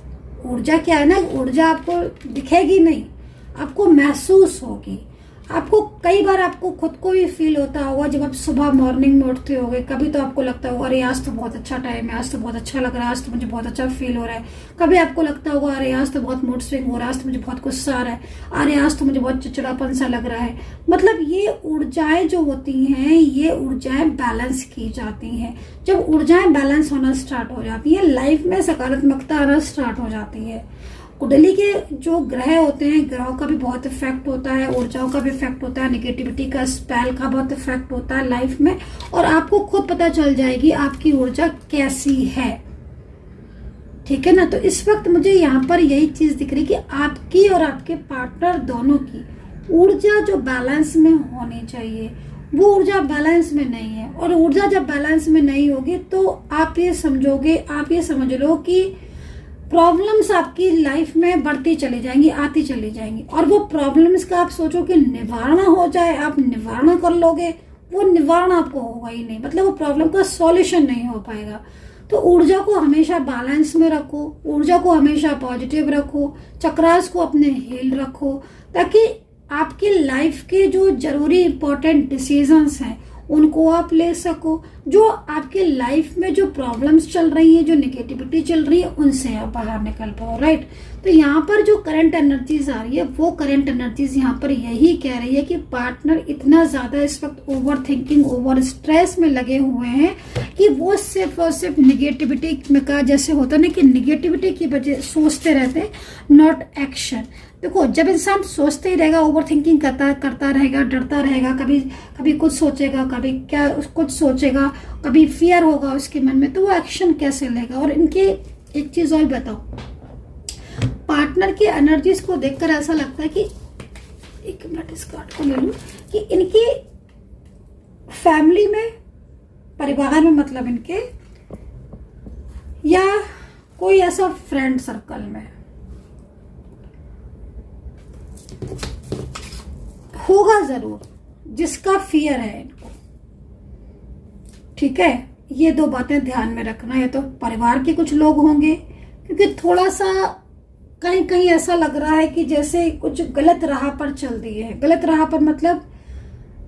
ऊर्जा क्या है ना, ऊर्जा आपको दिखेगी नहीं, आपको महसूस होगी। आपको कई बार आपको खुद को भी फील होता होगा जब आप सुबह मॉर्निंग में उठते होगे, कभी तो आपको लगता होगा अरे आज तो बहुत अच्छा टाइम है, आज तो बहुत अच्छा लग रहा है, आज तो मुझे बहुत अच्छा फील हो रहा है। कभी आपको लगता होगा अरे आज तो बहुत मूड स्विंग हो रहा है, आज तो मुझे बहुत गुस्सा आ रहा है, अरे आज तो मुझे बहुत चिड़चिड़ापन सा लग रहा है। मतलब ये ऊर्जाएं जो होती हैं, ये ऊर्जाएं बैलेंस की जाती हैं। जब ऊर्जाएं बैलेंस होना स्टार्ट हो जाती है, लाइफ में सकारात्मकता आना स्टार्ट हो जाती है। कुंडली के जो ग्रह होते हैं, ग्रहों का भी बहुत इफेक्ट होता है, ऊर्जाओं का भी इफेक्ट होता है, नेगेटिविटी का, स्पेल का बहुत इफेक्ट होता है लाइफ में, और आपको खुद पता चल जाएगी आपकी ऊर्जा कैसी है। ठीक है ना। तो इस वक्त मुझे यहाँ पर यही चीज दिख रही कि आपकी और आपके पार्टनर दोनों की ऊर्जा जो बैलेंस में होनी चाहिए, वो ऊर्जा बैलेंस में नहीं है। और ऊर्जा जब बैलेंस में नहीं होगी तो आप ये समझ लो कि प्रॉब्लम्स आपकी लाइफ में बढ़ती चली जाएंगी, आती चली जाएंगी, और वो प्रॉब्लम्स का आप सोचो कि निवारण हो जाए, आप निवारण कर लोगे, वो निवारण आपको होगा ही नहीं, मतलब वो प्रॉब्लम का सॉल्यूशन नहीं हो पाएगा। तो ऊर्जा को हमेशा बैलेंस में रखो, ऊर्जा को हमेशा पॉजिटिव रखो, चक्रास को अपने हील रखो, ताकि आपकी लाइफ के जो जरूरी इंपॉर्टेंट डिसीजंस हैं उनको आप ले सको। जो आपके लाइफ में जो प्रॉब्लम्स चल रही है, जो नेगेटिविटी चल रही है, उनसे आप बाहर निकल पाओ। राइट। तो यहाँ पर जो करंट एनर्जीज आ रही है, वो करंट एनर्जीज यहाँ पर यही कह रही है कि पार्टनर इतना ज्यादा इस वक्त ओवर थिंकिंग, ओवर स्ट्रेस में लगे हुए हैं कि वो सिर्फ और सिर्फ निगेटिविटी में का, जैसे होता ना कि निगेटिविटी की वजह सोचते रहते हैं, नॉट एक्शन। देखो, जब इंसान सोचते ही रहेगा, ओवर थिंकिंग करता रहेगा, डरता रहेगा, कभी कुछ सोचेगा, कभी क्या कुछ सोचेगा, कभी फियर होगा उसके मन में, तो वो एक्शन कैसे लेगा। और इनके एक चीज और बताओ, पार्टनर की एनर्जीज को देखकर ऐसा लगता है कि, एक मिनट इस कार्ड को ले लूं, कि इनकी फैमिली में, परिवार में, मतलब इनके, या कोई ऐसा फ्रेंड सर्कल में होगा जरूर जिसका फियर है इनको। ठीक है, ये दो बातें ध्यान में रखना। है तो परिवार के कुछ लोग होंगे, क्योंकि थोड़ा सा कहीं कहीं ऐसा लग रहा है कि जैसे कुछ गलत राह पर चल दिए हैं। गलत राह पर मतलब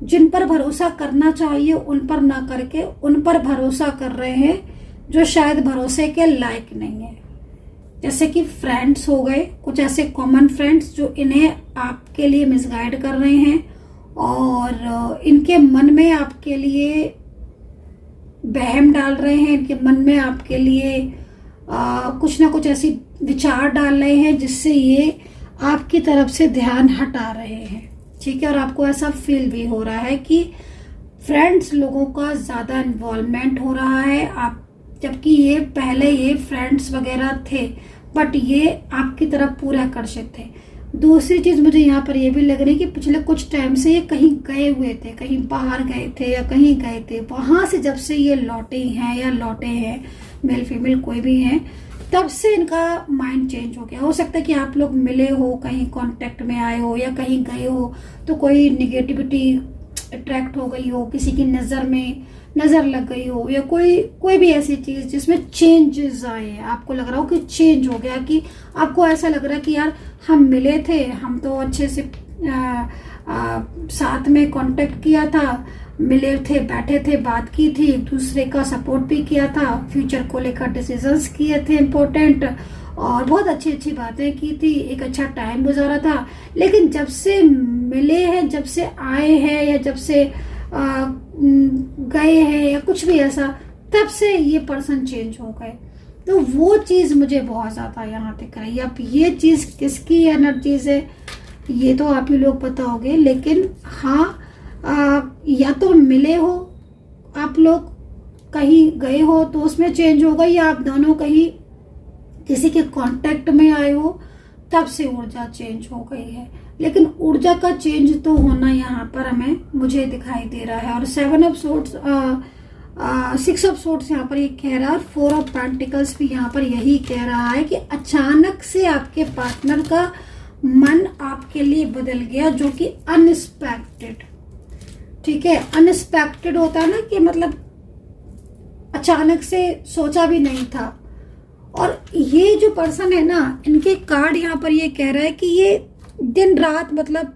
जिन पर भरोसा करना चाहिए उन पर ना करके उन पर भरोसा कर रहे हैं जो शायद भरोसे के लायक नहीं है। जैसे कि फ्रेंड्स हो गए, कुछ ऐसे कॉमन फ्रेंड्स जो इन्हें आपके लिए मिसगाइड कर रहे हैं और इनके मन में आपके लिए वहम डाल रहे हैं, इनके मन में आपके लिए कुछ ना कुछ ऐसी विचार डाल रहे हैं जिससे ये आपकी तरफ से ध्यान हटा रहे हैं। ठीक है, और आपको ऐसा फील भी हो रहा है कि फ्रेंड्स लोगों का ज्यादा इन्वॉल्वमेंट हो रहा है, आप, जबकि ये पहले ये फ्रेंड्स वगैरह थे बट ये आपकी तरफ पूरे आकर्षित थे। दूसरी चीज मुझे यहाँ पर ये भी लग रही है कि पिछले कुछ टाइम से ये कहीं गए हुए थे, कहीं बाहर गए थे या कहीं गए थे, वहां से जब से ये लौटे हैं या लौटे हैं, मेल फीमेल कोई भी है, तब से इनका माइंड चेंज हो गया। हो सकता है कि आप लोग मिले हो, कहीं कांटेक्ट में आए हो या कहीं गए हो तो कोई निगेटिविटी अट्रैक्ट हो गई हो, किसी की नजर लग गई हो, या कोई भी ऐसी चीज जिसमें चेंजेस आए, आपको लग रहा हो कि चेंज हो गया, कि आपको ऐसा लग रहा है कि यार हम मिले थे, हम तो अच्छे से साथ में कांटेक्ट किया था, मिले थे, बैठे थे, बात की थी, एक दूसरे का सपोर्ट भी किया था, फ्यूचर को लेकर डिसीजंस किए थे इम्पोर्टेंट, और बहुत अच्छी अच्छी बातें की थी, एक अच्छा टाइम गुजारा था। लेकिन जब से मिले हैं, जब से आए हैं, या जब से गए हैं या कुछ भी ऐसा, तब से ये पर्सन चेंज हो गए। तो वो चीज मुझे बहुत ज्यादा यहाँ दिख रही है। अब ये चीज किसकी एनर्जीज है ये तो आप ही लोग बताओगे, लेकिन हाँ, या तो मिले हो आप लोग, कहीं गए हो तो उसमें चेंज होगा, या आप दोनों कहीं किसी के कांटेक्ट में आए हो तब से ऊर्जा चेंज हो गई है। लेकिन ऊर्जा का चेंज तो होना यहाँ पर हमें मुझे दिखाई दे रहा है। और 7 ऑफ सोर्ड्स, 6 ऑफ सोर्ड्स यहाँ पर ये कह रहा है, 4 ऑफ पेंटिकल्स भी यहाँ पर यही कह रहा है कि अचानक से आपके पार्टनर का मन आपके लिए बदल गया, जो कि अनएक्सपेक्टेड। ठीक है, अनएक्सपेक्टेड होता है ना कि मतलब अचानक से सोचा भी नहीं था। और ये जो पर्सन है ना, इनके कार्ड यहाँ पर ये कह रहा है कि ये दिन रात मतलब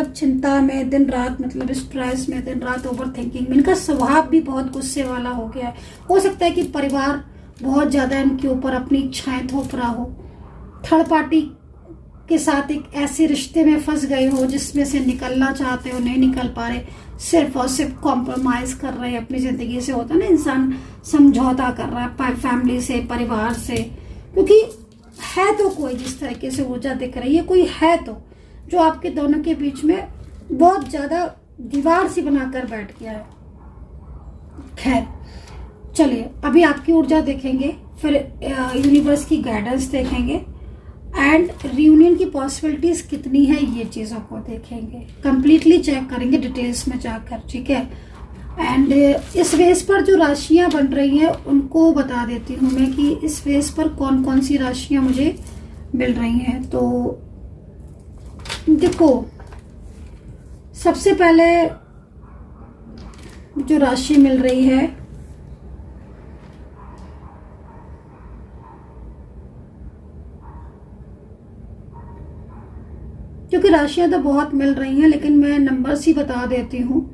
चिंता में, दिन रात मतलब स्ट्रेस में, दिन रात ओवर थिंकिंग में, इनका स्वभाव भी बहुत गुस्से वाला हो गया है। हो सकता है कि परिवार बहुत ज्यादा इनके ऊपर अपनी इच्छाएं थोप रहा हो, थर्ड पार्टी के साथ एक ऐसे रिश्ते में फंस गए हो जिसमें से निकलना चाहते हो, नहीं निकल पा रहे, सिर्फ और सिर्फ कॉम्प्रोमाइज कर रहे हैं अपनी जिंदगी से। होता है ना, इंसान समझौता कर रहा है फैमिली से, परिवार से, क्योंकि है तो कोई जिस तरीके से ऊर्जा दिख रही है, कोई है तो जो आपके दोनों के बीच में बहुत ज्यादा दीवार सी बनाकर बैठ गया है। खैर चलिए, अभी आपकी ऊर्जा देखेंगे, फिर यूनिवर्स की गाइडेंस देखेंगे एंड रियूनियन की पॉसिबिलिटीज कितनी है ये चीज़ों को देखेंगे, कंप्लीटली चेक करेंगे डिटेल्स में जाकर, ठीक है। एंड इस बेस पर जो राशियां बन रही हैं उनको बता देती हूँ मैं कि इस बेस पर कौन कौन सी राशियां मुझे मिल रही हैं। तो देखो, सबसे पहले जो राशि मिल रही है क्योंकि राशियां तो बहुत मिल रही हैं, लेकिन मैं नंबर्स ही बता देती हूँ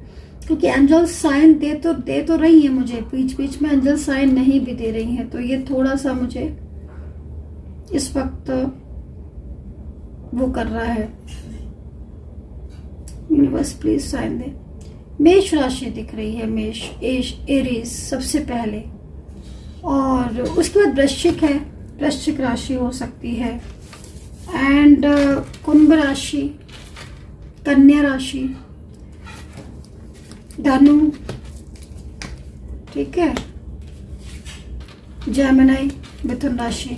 क्योंकि एंजल साइन दे तो रही है मुझे, बीच बीच में एंजल साइन नहीं भी दे रही हैं, तो ये थोड़ा सा मुझे इस वक्त वो कर रहा है। यूनिवर्स प्लीज साइन दे। मेष राशि दिख रही है, मेष, एरीज सबसे पहले, और उसके बाद वृश्चिक है, वृश्चिक राशि हो सकती है, एंड कुंभ राशि, कन्या राशि, धनु, ठीक है, जेमिनी, मिथुन राशि,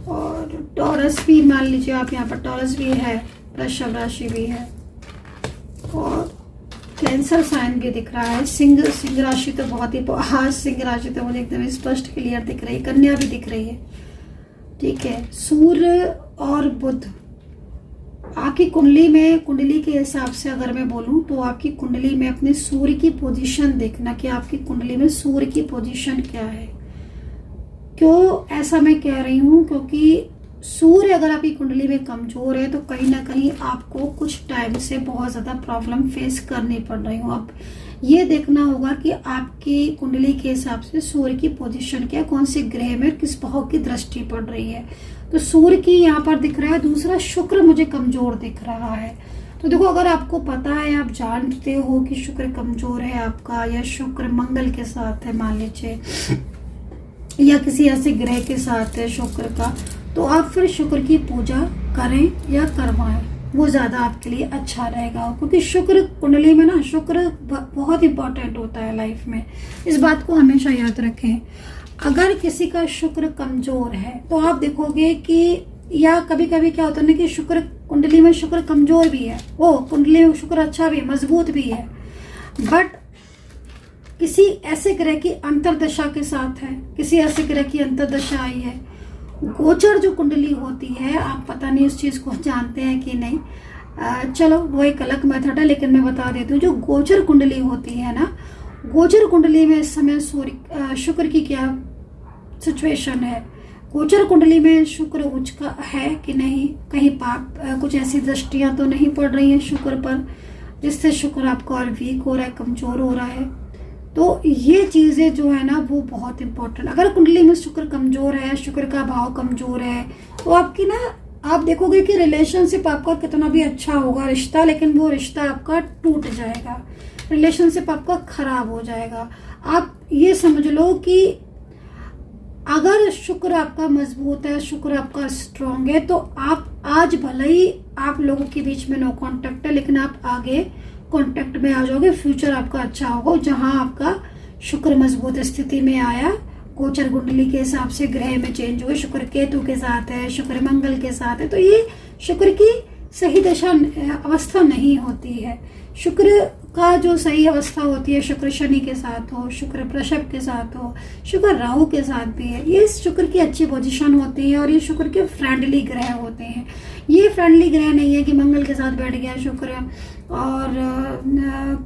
और टॉरस भी मान लीजिए आप, यहाँ पर टॉरस भी है, वृषभ राशि भी है, और कैंसर साइन भी दिख रहा है। सिंह राशि तो बहुत ही, हाँ सिंह राशि तो मुझे एकदम स्पष्ट क्लियर दिख रही है, कन्या भी दिख रही है, ठीक है। सूर्य और बुध आपकी कुंडली के हिसाब से अगर मैं बोलूं तो आपकी कुंडली में अपने सूर्य की पोजीशन देखना कि आपकी कुंडली में सूर्य की पोजीशन क्या है। क्यों ऐसा मैं कह रही हूं, क्योंकि सूर्य अगर आपकी कुंडली में कमजोर है तो कहीं ना कहीं आपको कुछ टाइम से बहुत ज्यादा प्रॉब्लम फेस करनी पड़ रही हो। अब ये देखना होगा कि आपकी कुंडली के हिसाब से सूर्य की पोजीशन क्या है, कौन से ग्रह में किस भाव की दृष्टि पड़ रही है। तो सूर्य की यहाँ पर दिख रहा है, दूसरा शुक्र मुझे कमजोर दिख रहा है। तो देखो, अगर आपको पता है, आप जानते हो कि शुक्र कमजोर है आपका, या शुक्र मंगल के साथ है मान लीजिए, या किसी ऐसे ग्रह के साथ है शुक्र का, तो आप फिर शुक्र की पूजा करें या करवाएं, वो ज्यादा आपके लिए अच्छा रहेगा। क्योंकि शुक्र कुंडली में ना, शुक्र बहुत इंपॉर्टेंट होता है लाइफ में, इस बात को हमेशा याद रखें। अगर किसी का शुक्र कमजोर है तो आप देखोगे कि, या कभी कभी क्या होता है ना कि शुक्र कुंडली में शुक्र कमजोर भी है, वो कुंडली में शुक्र अच्छा भी है, मजबूत भी है, बट किसी ऐसे ग्रह की अंतरदशा के साथ है, किसी ऐसे ग्रह की अंतरदशा आई है। गोचर जो कुंडली होती है, आप पता नहीं उस चीज को जानते हैं कि नहीं, चलो वो एक अलग मेथड है, लेकिन मैं बता देती हूँ। जो गोचर कुंडली होती है ना, गोचर कुंडली में इस समय शुक्र की क्या सिचुएशन है, गोचर कुंडली में शुक्र उच्च का है कि नहीं, कहीं पाप कुछ ऐसी दृष्टियां तो नहीं पड़ रही हैं शुक्र पर जिससे शुक्र आपका और वीक हो रहा है, कमजोर हो रहा है। तो ये चीजें जो है ना वो बहुत इंपॉर्टेंट। अगर कुंडली में शुक्र कमजोर है, शुक्र का भाव कमजोर है, तो आपकी ना, आप देखोगे कि रिलेशनशिप आपका कितना भी अच्छा होगा रिश्ता, लेकिन वो रिश्ता आपका टूट जाएगा, रिलेशनशिप आपका खराब हो जाएगा। आप ये समझ लो कि अगर शुक्र आपका मजबूत है, शुक्र आपका स्ट्रांग है, तो आप आज भले ही आप लोगों के बीच में नो कांटेक्ट है, लेकिन आप आगे कांटेक्ट में आ जाओगे, फ्यूचर आपका अच्छा होगा। जहां आपका शुक्र मजबूत स्थिति में आया, गोचर कुंडली के हिसाब से ग्रह में चेंज हुए, शुक्र केतु के साथ है, शुक्र मंगल के साथ है, तो ये शुक्र की सही दशा अवस्था नहीं होती है। शुक्र का जो सही अवस्था होती है, शुक्र शनि के साथ हो, शुक्र वृषभ के साथ हो, शुक्र राहु के साथ भी है, ये शुक्र की अच्छी पोजीशन होती है और ये शुक्र के फ्रेंडली ग्रह होते हैं। ये फ्रेंडली ग्रह नहीं है कि मंगल के साथ बैठ गया शुक्र और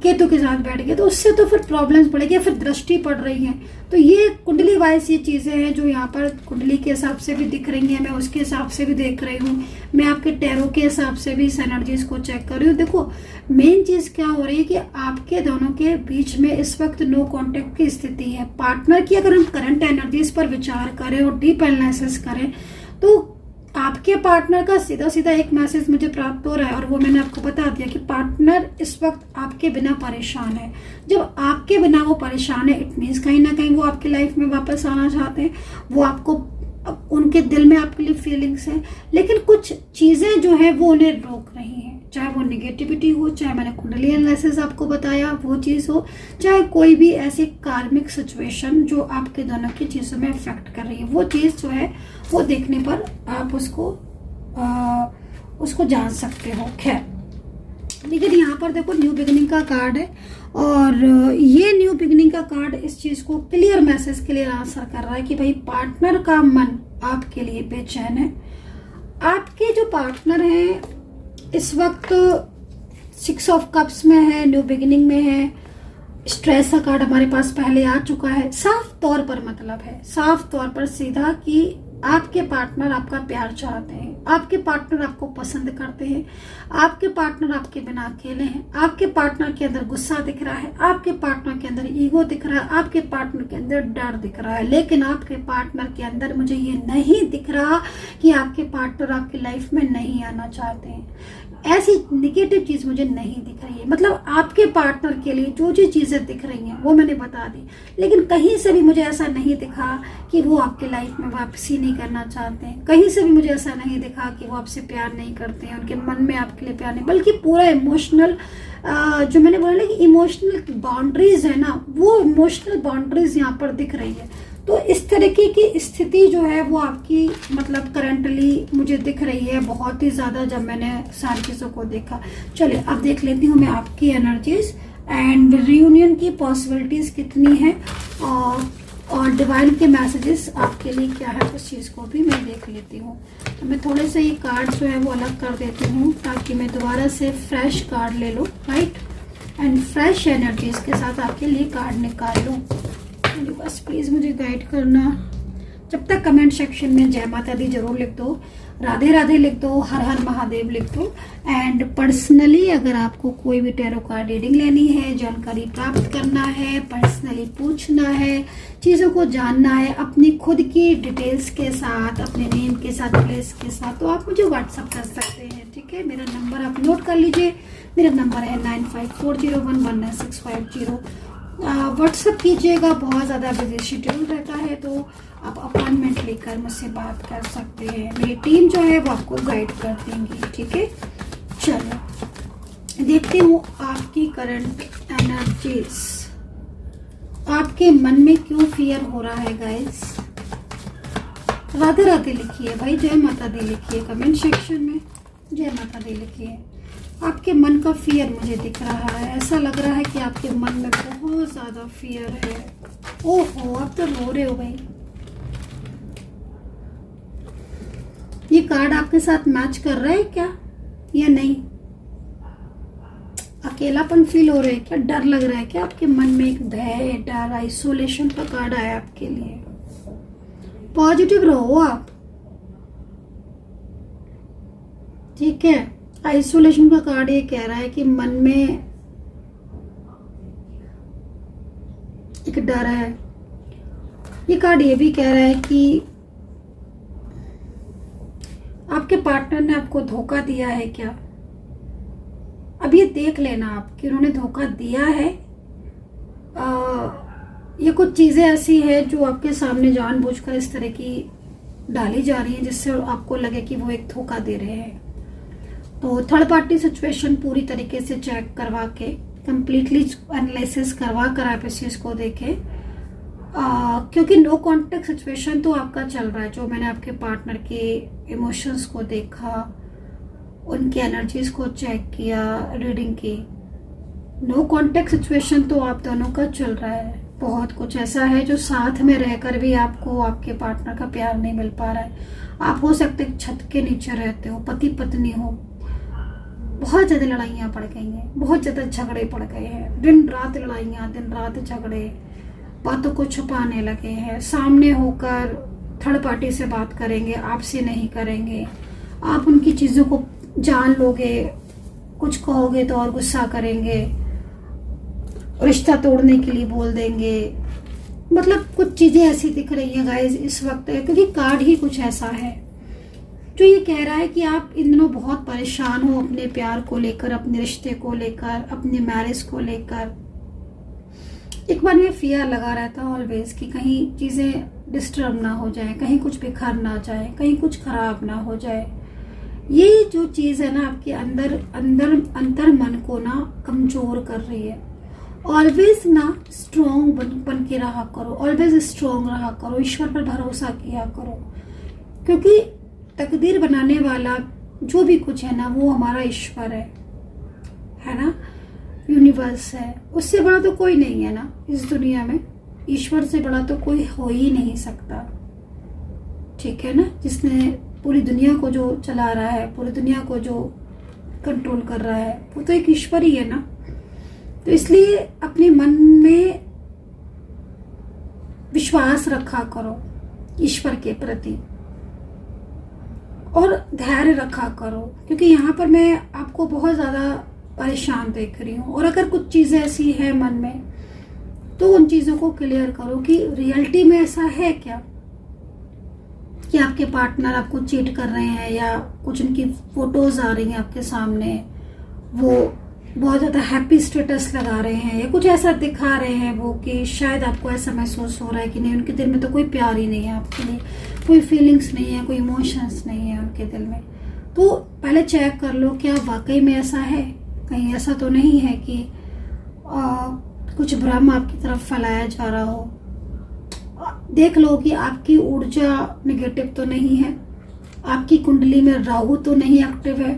केतु के साथ बैठ गया, तो उससे तो फिर प्रॉब्लम्स पड़ेगी, फिर दृष्टि पड़ रही है। तो ये कुंडली वाइज ये चीजें हैं जो यहाँ पर कुंडली के हिसाब से भी दिख रही हैं, मैं उसके हिसाब से भी देख रही हूँ, मैं आपके टैरो के हिसाब से भी इस एनर्जीज को चेक कर रही हूँ। देखो, मेन चीज क्या हो रही है कि आपके दोनों के बीच में इस वक्त नो कांटेक्ट की स्थिति है। पार्टनर की अगर हम करंट एनर्जीज पर विचार करें और डीप एनालिसिस करें, तो आपके पार्टनर का सीधा सीधा एक मैसेज मुझे प्राप्त हो रहा है, और वो मैंने आपको बता दिया कि पार्टनर इस वक्त आपके बिना परेशान है। जब आपके बिना वो परेशान है, इट मीन्स कहीं ना कहीं वो आपकी लाइफ में वापस आना चाहते हैं, वो आपको अब उनके दिल में आपके लिए फीलिंग्स है, लेकिन कुछ चीजें जो है वो उन्हें रोक रही हैं, चाहे वो निगेटिविटी हो, चाहे मैंने कुंडली एनालिसिस आपको बताया वो चीज हो, चाहे कोई भी ऐसी कार्मिक सिचुएशन जो आपके दोनों की चीजों में इफेक्ट कर रही है, वो चीज जो है वो देखने पर आप उसको जान सकते हो। खैर, लेकिन यहाँ पर देखो न्यू बिगिनिंग का कार्ड है, और ये न्यू बिगिनिंग का कार्ड इस चीज को क्लियर मैसेज, क्लियर आंसर कर रहा है कि भाई पार्टनर का मन आपके लिए बेचैन है। आपके जो पार्टनर हैं इस वक्त 6 ऑफ कप्स में है, न्यू बिगिनिंग में है, स्ट्रेस का कार्ड हमारे पास पहले आ चुका है। साफ तौर पर मतलब है, साफ तौर पर सीधा कि आपके पार्टनर आपका प्यार चाहते हैं, आपके पार्टनर आपको पसंद करते हैं, आपके पार्टनर आपके बिना अकेले हैं, आपके पार्टनर के अंदर गुस्सा दिख रहा है, आपके पार्टनर के अंदर ईगो दिख रहा है, आपके पार्टनर के अंदर डर दिख रहा है, लेकिन आपके पार्टनर के अंदर मुझे ये नहीं दिख रहा कि आपके पार्टनर आपकी लाइफ में नहीं आना चाहते हैं। ऐसी निगेटिव चीज मुझे नहीं दिख रही है। मतलब आपके पार्टनर के लिए जो जो चीजें दिख रही हैं वो मैंने बता दी, लेकिन कहीं से भी मुझे ऐसा नहीं दिखा कि वो आपके लाइफ में वापसी नहीं करना चाहते हैं। कहीं से भी मुझे ऐसा नहीं दिखा कि वो आपसे प्यार नहीं करते हैं, उनके मन में आपके लिए प्यार नहीं, बल्कि पूरा इमोशनल, जो मैंने बोला ना कि इमोशनल बाउंड्रीज है ना, वो इमोशनल बाउंड्रीज यहाँ पर दिख रही है। तो इस तरीके की स्थिति जो है वो आपकी मतलब करंटली मुझे दिख रही है बहुत ही ज्यादा, जब मैंने सारी चीजों को देखा। चलिए अब देख लेती हूँ मैं आपकी एनर्जीज एंड रियूनियन की पॉसिबिलिटीज कितनी है, और डिवाइन के मैसेजेस आपके लिए क्या है, उस चीज को भी मैं देख लेती हूँ। तो मैं थोड़े से ये कार्ड जो है वो अलग कर देती हूँ ताकि मैं दोबारा से फ्रेश कार्ड ले लूँ, राइट, एंड फ्रेश एनर्जीज के साथ आपके लिए कार्ड निकाल लूँ। बस प्लीज मुझे गाइड करना। जब तक कमेंट सेक्शन में जय माता दी जरूर लिख दो, राधे राधे लिख दो, हर हर महादेव लिख दो, एंड पर्सनली अगर आपको कोई भी टैरो कार्ड रीडिंग लेनी है, जानकारी प्राप्त करना है, पर्सनली पूछना है, चीजों को जानना है अपनी खुद की डिटेल्स के साथ, अपने नेम के साथ, प्लेस के साथ, तो आप मुझे व्हाट्सअप कर सकते हैं। ठीक है, मेरा नंबर आप नोट कर लीजिए, मेरा नंबर है 9540119650। व्हाट्सअप कीजिएगा, बहुत ज़्यादा बिजी शेड्यूल रहता है तो आप अपॉइंटमेंट लेकर मुझसे बात कर सकते हैं। मेरी टीम जो है वो आपको गाइड कर देंगी। ठीक है, चलो देखते हूँ आपकी करंट एनर्जीज, आपके मन में क्यों फियर हो रहा है गाइस। राधे राधे लिखिए भाई, जय माता दी लिखिए कमेंट सेक्शन में, जय माता दी लिखिए। आपके मन का फियर मुझे दिख रहा है, ऐसा लग रहा है कि आपके मन में बहुत ज्यादा फियर है। ओहो, आप तो रो रहे हो भाई। ये कार्ड आपके साथ मैच कर रहा है क्या या नहीं? अकेलापन फील हो रहा है क्या? डर लग रहा है क्या? आपके मन में एक भय, डर, आइसोलेशन का कार्ड आया आपके लिए। पॉजिटिव रहो आप, ठीक है। आइसोलेशन का कार्ड ये कह रहा है कि मन में एक डर है। ये कार्ड ये भी कह रहा है कि आपके पार्टनर ने आपको धोखा दिया है क्या। अब ये देख लेना आप कि उन्होंने धोखा दिया है। ये कुछ चीजें ऐसी है जो आपके सामने जानबूझकर इस तरह की डाली जा रही है जिससे आपको लगे कि वो एक धोखा दे रहे हैं। तो थर्ड पार्टी सिचुएशन पूरी तरीके से चेक करवा के, कंप्लीटली एनालिसिस करवा कर आप इस चीज को देखें, क्योंकि नो कॉन्टेक्ट सिचुएशन तो आपका चल रहा है। जो मैंने आपके पार्टनर के इमोशंस को देखा, उनकी एनर्जीज को चेक किया, रीडिंग की, नो कॉन्टेक्ट सिचुएशन तो आप दोनों का चल रहा है। बहुत कुछ ऐसा है जो साथ में रहकर भी आपको आपके पार्टनर का प्यार नहीं मिल पा रहा है। आप हो सकते छत के नीचे रहते हो, पति पत्नी हो, बहुत ज्यादा लड़ाइयाँ पड़ गई हैं, बहुत ज्यादा झगड़े पड़ गए हैं, दिन रात लड़ाइयाँ, दिन रात झगड़े, बातों को छुपाने लगे हैं, सामने होकर थर्ड पार्टी से बात करेंगे, आपसे नहीं करेंगे, आप उनकी चीजों को जान लोगे, कुछ कहोगे तो और गुस्सा करेंगे, रिश्ता तोड़ने के लिए बोल देंगे। मतलब कुछ चीजें ऐसी दिख रही हैं गाइस इस वक्त, क्योंकि कार्ड ही कुछ ऐसा है जो ये कह रहा है कि आप इन दिनों बहुत परेशान हो अपने प्यार को लेकर, अपने रिश्ते को लेकर, अपने मैरिज को लेकर। एक बार में फियर लगा रहता है ऑलवेज कि कहीं चीजें डिस्टर्ब ना हो जाए, कहीं कुछ बिखर ना जाए, कहीं कुछ खराब ना हो जाए। ये जो चीज़ है ना आपके अंदर अंदर अंतर मन को ना कमज़ोर कर रही है। ऑलवेज ना स्ट्रॉन्ग बन के रहा करो, ऑलवेज स्ट्रॉन्ग रहा करो, ईश्वर पर भरोसा किया करो, क्योंकि तकदीर बनाने वाला जो भी कुछ है ना वो हमारा ईश्वर है ना, यूनिवर्स है। उससे बड़ा तो कोई नहीं है ना इस दुनिया में, ईश्वर से बड़ा तो कोई हो ही नहीं सकता, ठीक है ना। जिसने पूरी दुनिया को जो चला रहा है, पूरी दुनिया को जो कंट्रोल कर रहा है, वो तो एक ईश्वर ही है ना। तो इसलिए अपने मन में विश्वास रखा करो ईश्वर के प्रति और धैर्य रखा करो, क्योंकि यहाँ पर मैं आपको बहुत ज़्यादा परेशान देख रही हूँ। और अगर कुछ चीज़ें ऐसी है मन में तो उन चीज़ों को क्लियर करो कि रियलिटी में ऐसा है क्या कि आपके पार्टनर आपको चीट कर रहे हैं, या कुछ उनकी फोटोज आ रही हैं आपके सामने, वो बहुत ज़्यादा हैप्पी स्टेटस लगा रहे हैं, या कुछ ऐसा दिखा रहे हैं वो कि शायद आपको ऐसा महसूस हो रहा है कि नहीं, उनके दिल में तो कोई प्यार ही नहीं है आपके लिए, कोई फीलिंग्स नहीं है, कोई इमोशंस नहीं है उनके दिल में। तो पहले चेक कर लो क्या वाकई में ऐसा है। कहीं ऐसा तो नहीं है कि कुछ भ्रम आपकी तरफ फैलाया जा रहा हो। देख लो कि आपकी ऊर्जा निगेटिव तो नहीं है, आपकी कुंडली में राहु तो नहीं एक्टिव है,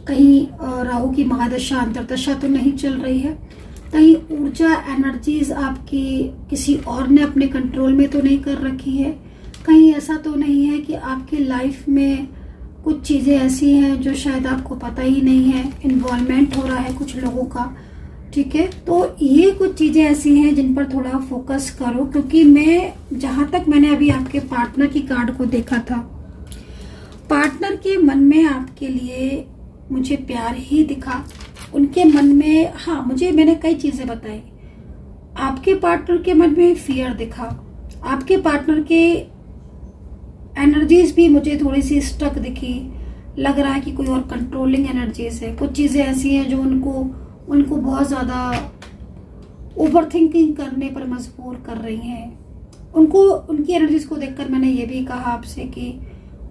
कहीं राहु की महादशा अंतरदशा तो नहीं चल रही है, कहीं ऊर्जा एनर्जीज आपकी किसी और ने अपने कंट्रोल में तो नहीं कर रखी है, कहीं ऐसा तो नहीं है कि आपकी लाइफ में कुछ चीज़ें ऐसी हैं जो शायद आपको पता ही नहीं है, इन्वॉल्वमेंट हो रहा है कुछ लोगों का, ठीक है। तो ये कुछ चीज़ें ऐसी हैं जिन पर थोड़ा फोकस करो, क्योंकि मैं जहाँ तक मैंने अभी आपके पार्टनर की कार्ड को देखा था, पार्टनर के मन में आपके लिए मुझे प्यार ही दिखा। उनके मन में, हाँ, मैंने कई चीज़ें बताई। आपके पार्टनर के मन में फियर दिखा, आपके पार्टनर के एनर्जीज भी मुझे थोड़ी सी स्टक दिखी, लग रहा है कि कोई और कंट्रोलिंग एनर्जीज है। कुछ चीज़ें ऐसी हैं जो उनको बहुत ज़्यादा ओवर थिंकिंग करने पर मजबूर कर रही हैं। उनकी एनर्जीज को देखकर मैंने ये भी कहा आपसे कि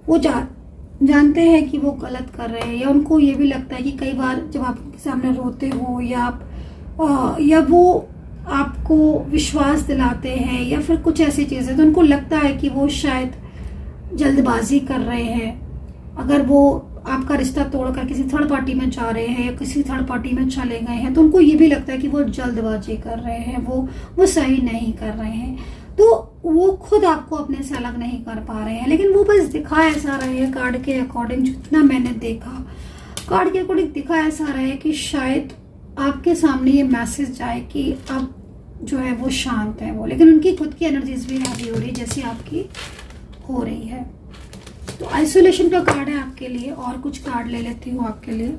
वो जानते हैं कि वो गलत कर रहे हैं, या उनको ये भी लगता है कि कई बार जब आप उनके सामने रोते हो या वो आपको विश्वास दिलाते हैं या फिर कुछ ऐसी चीज़ें, तो उनको लगता है कि वो शायद जल्दबाजी कर रहे हैं। अगर वो आपका रिश्ता तोड़कर किसी थर्ड पार्टी में जा रहे हैं या किसी थर्ड पार्टी में चले गए हैं, तो उनको ये भी लगता है कि वो जल्दबाजी कर रहे हैं, वो सही नहीं कर रहे हैं। तो वो खुद आपको अपने से अलग नहीं कर पा रहे हैं, लेकिन वो बस दिखा ऐसा रहे हैं, कार्ड के अकॉर्डिंग जितना मैंने देखा, कार्ड के अकॉर्डिंग दिखा ऐसा रहे कि शायद आपके सामने ये मैसेज जाए कि अब जो है वो शांत है वो, लेकिन उनकी खुद की एनर्जीज भी हैवी हो रही है जैसी आपकी हो रही है। तो आइसोलेशन का कार्ड है आपके लिए, और कुछ कार्ड ले लेती हूँ आपके लिए।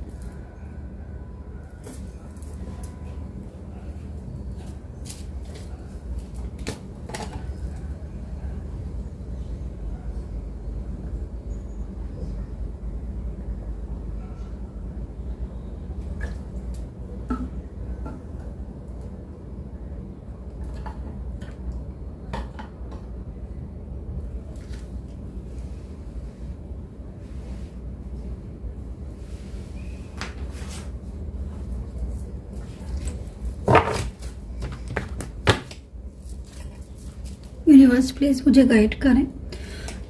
यूनिवर्स प्लीज मुझे गाइड करें,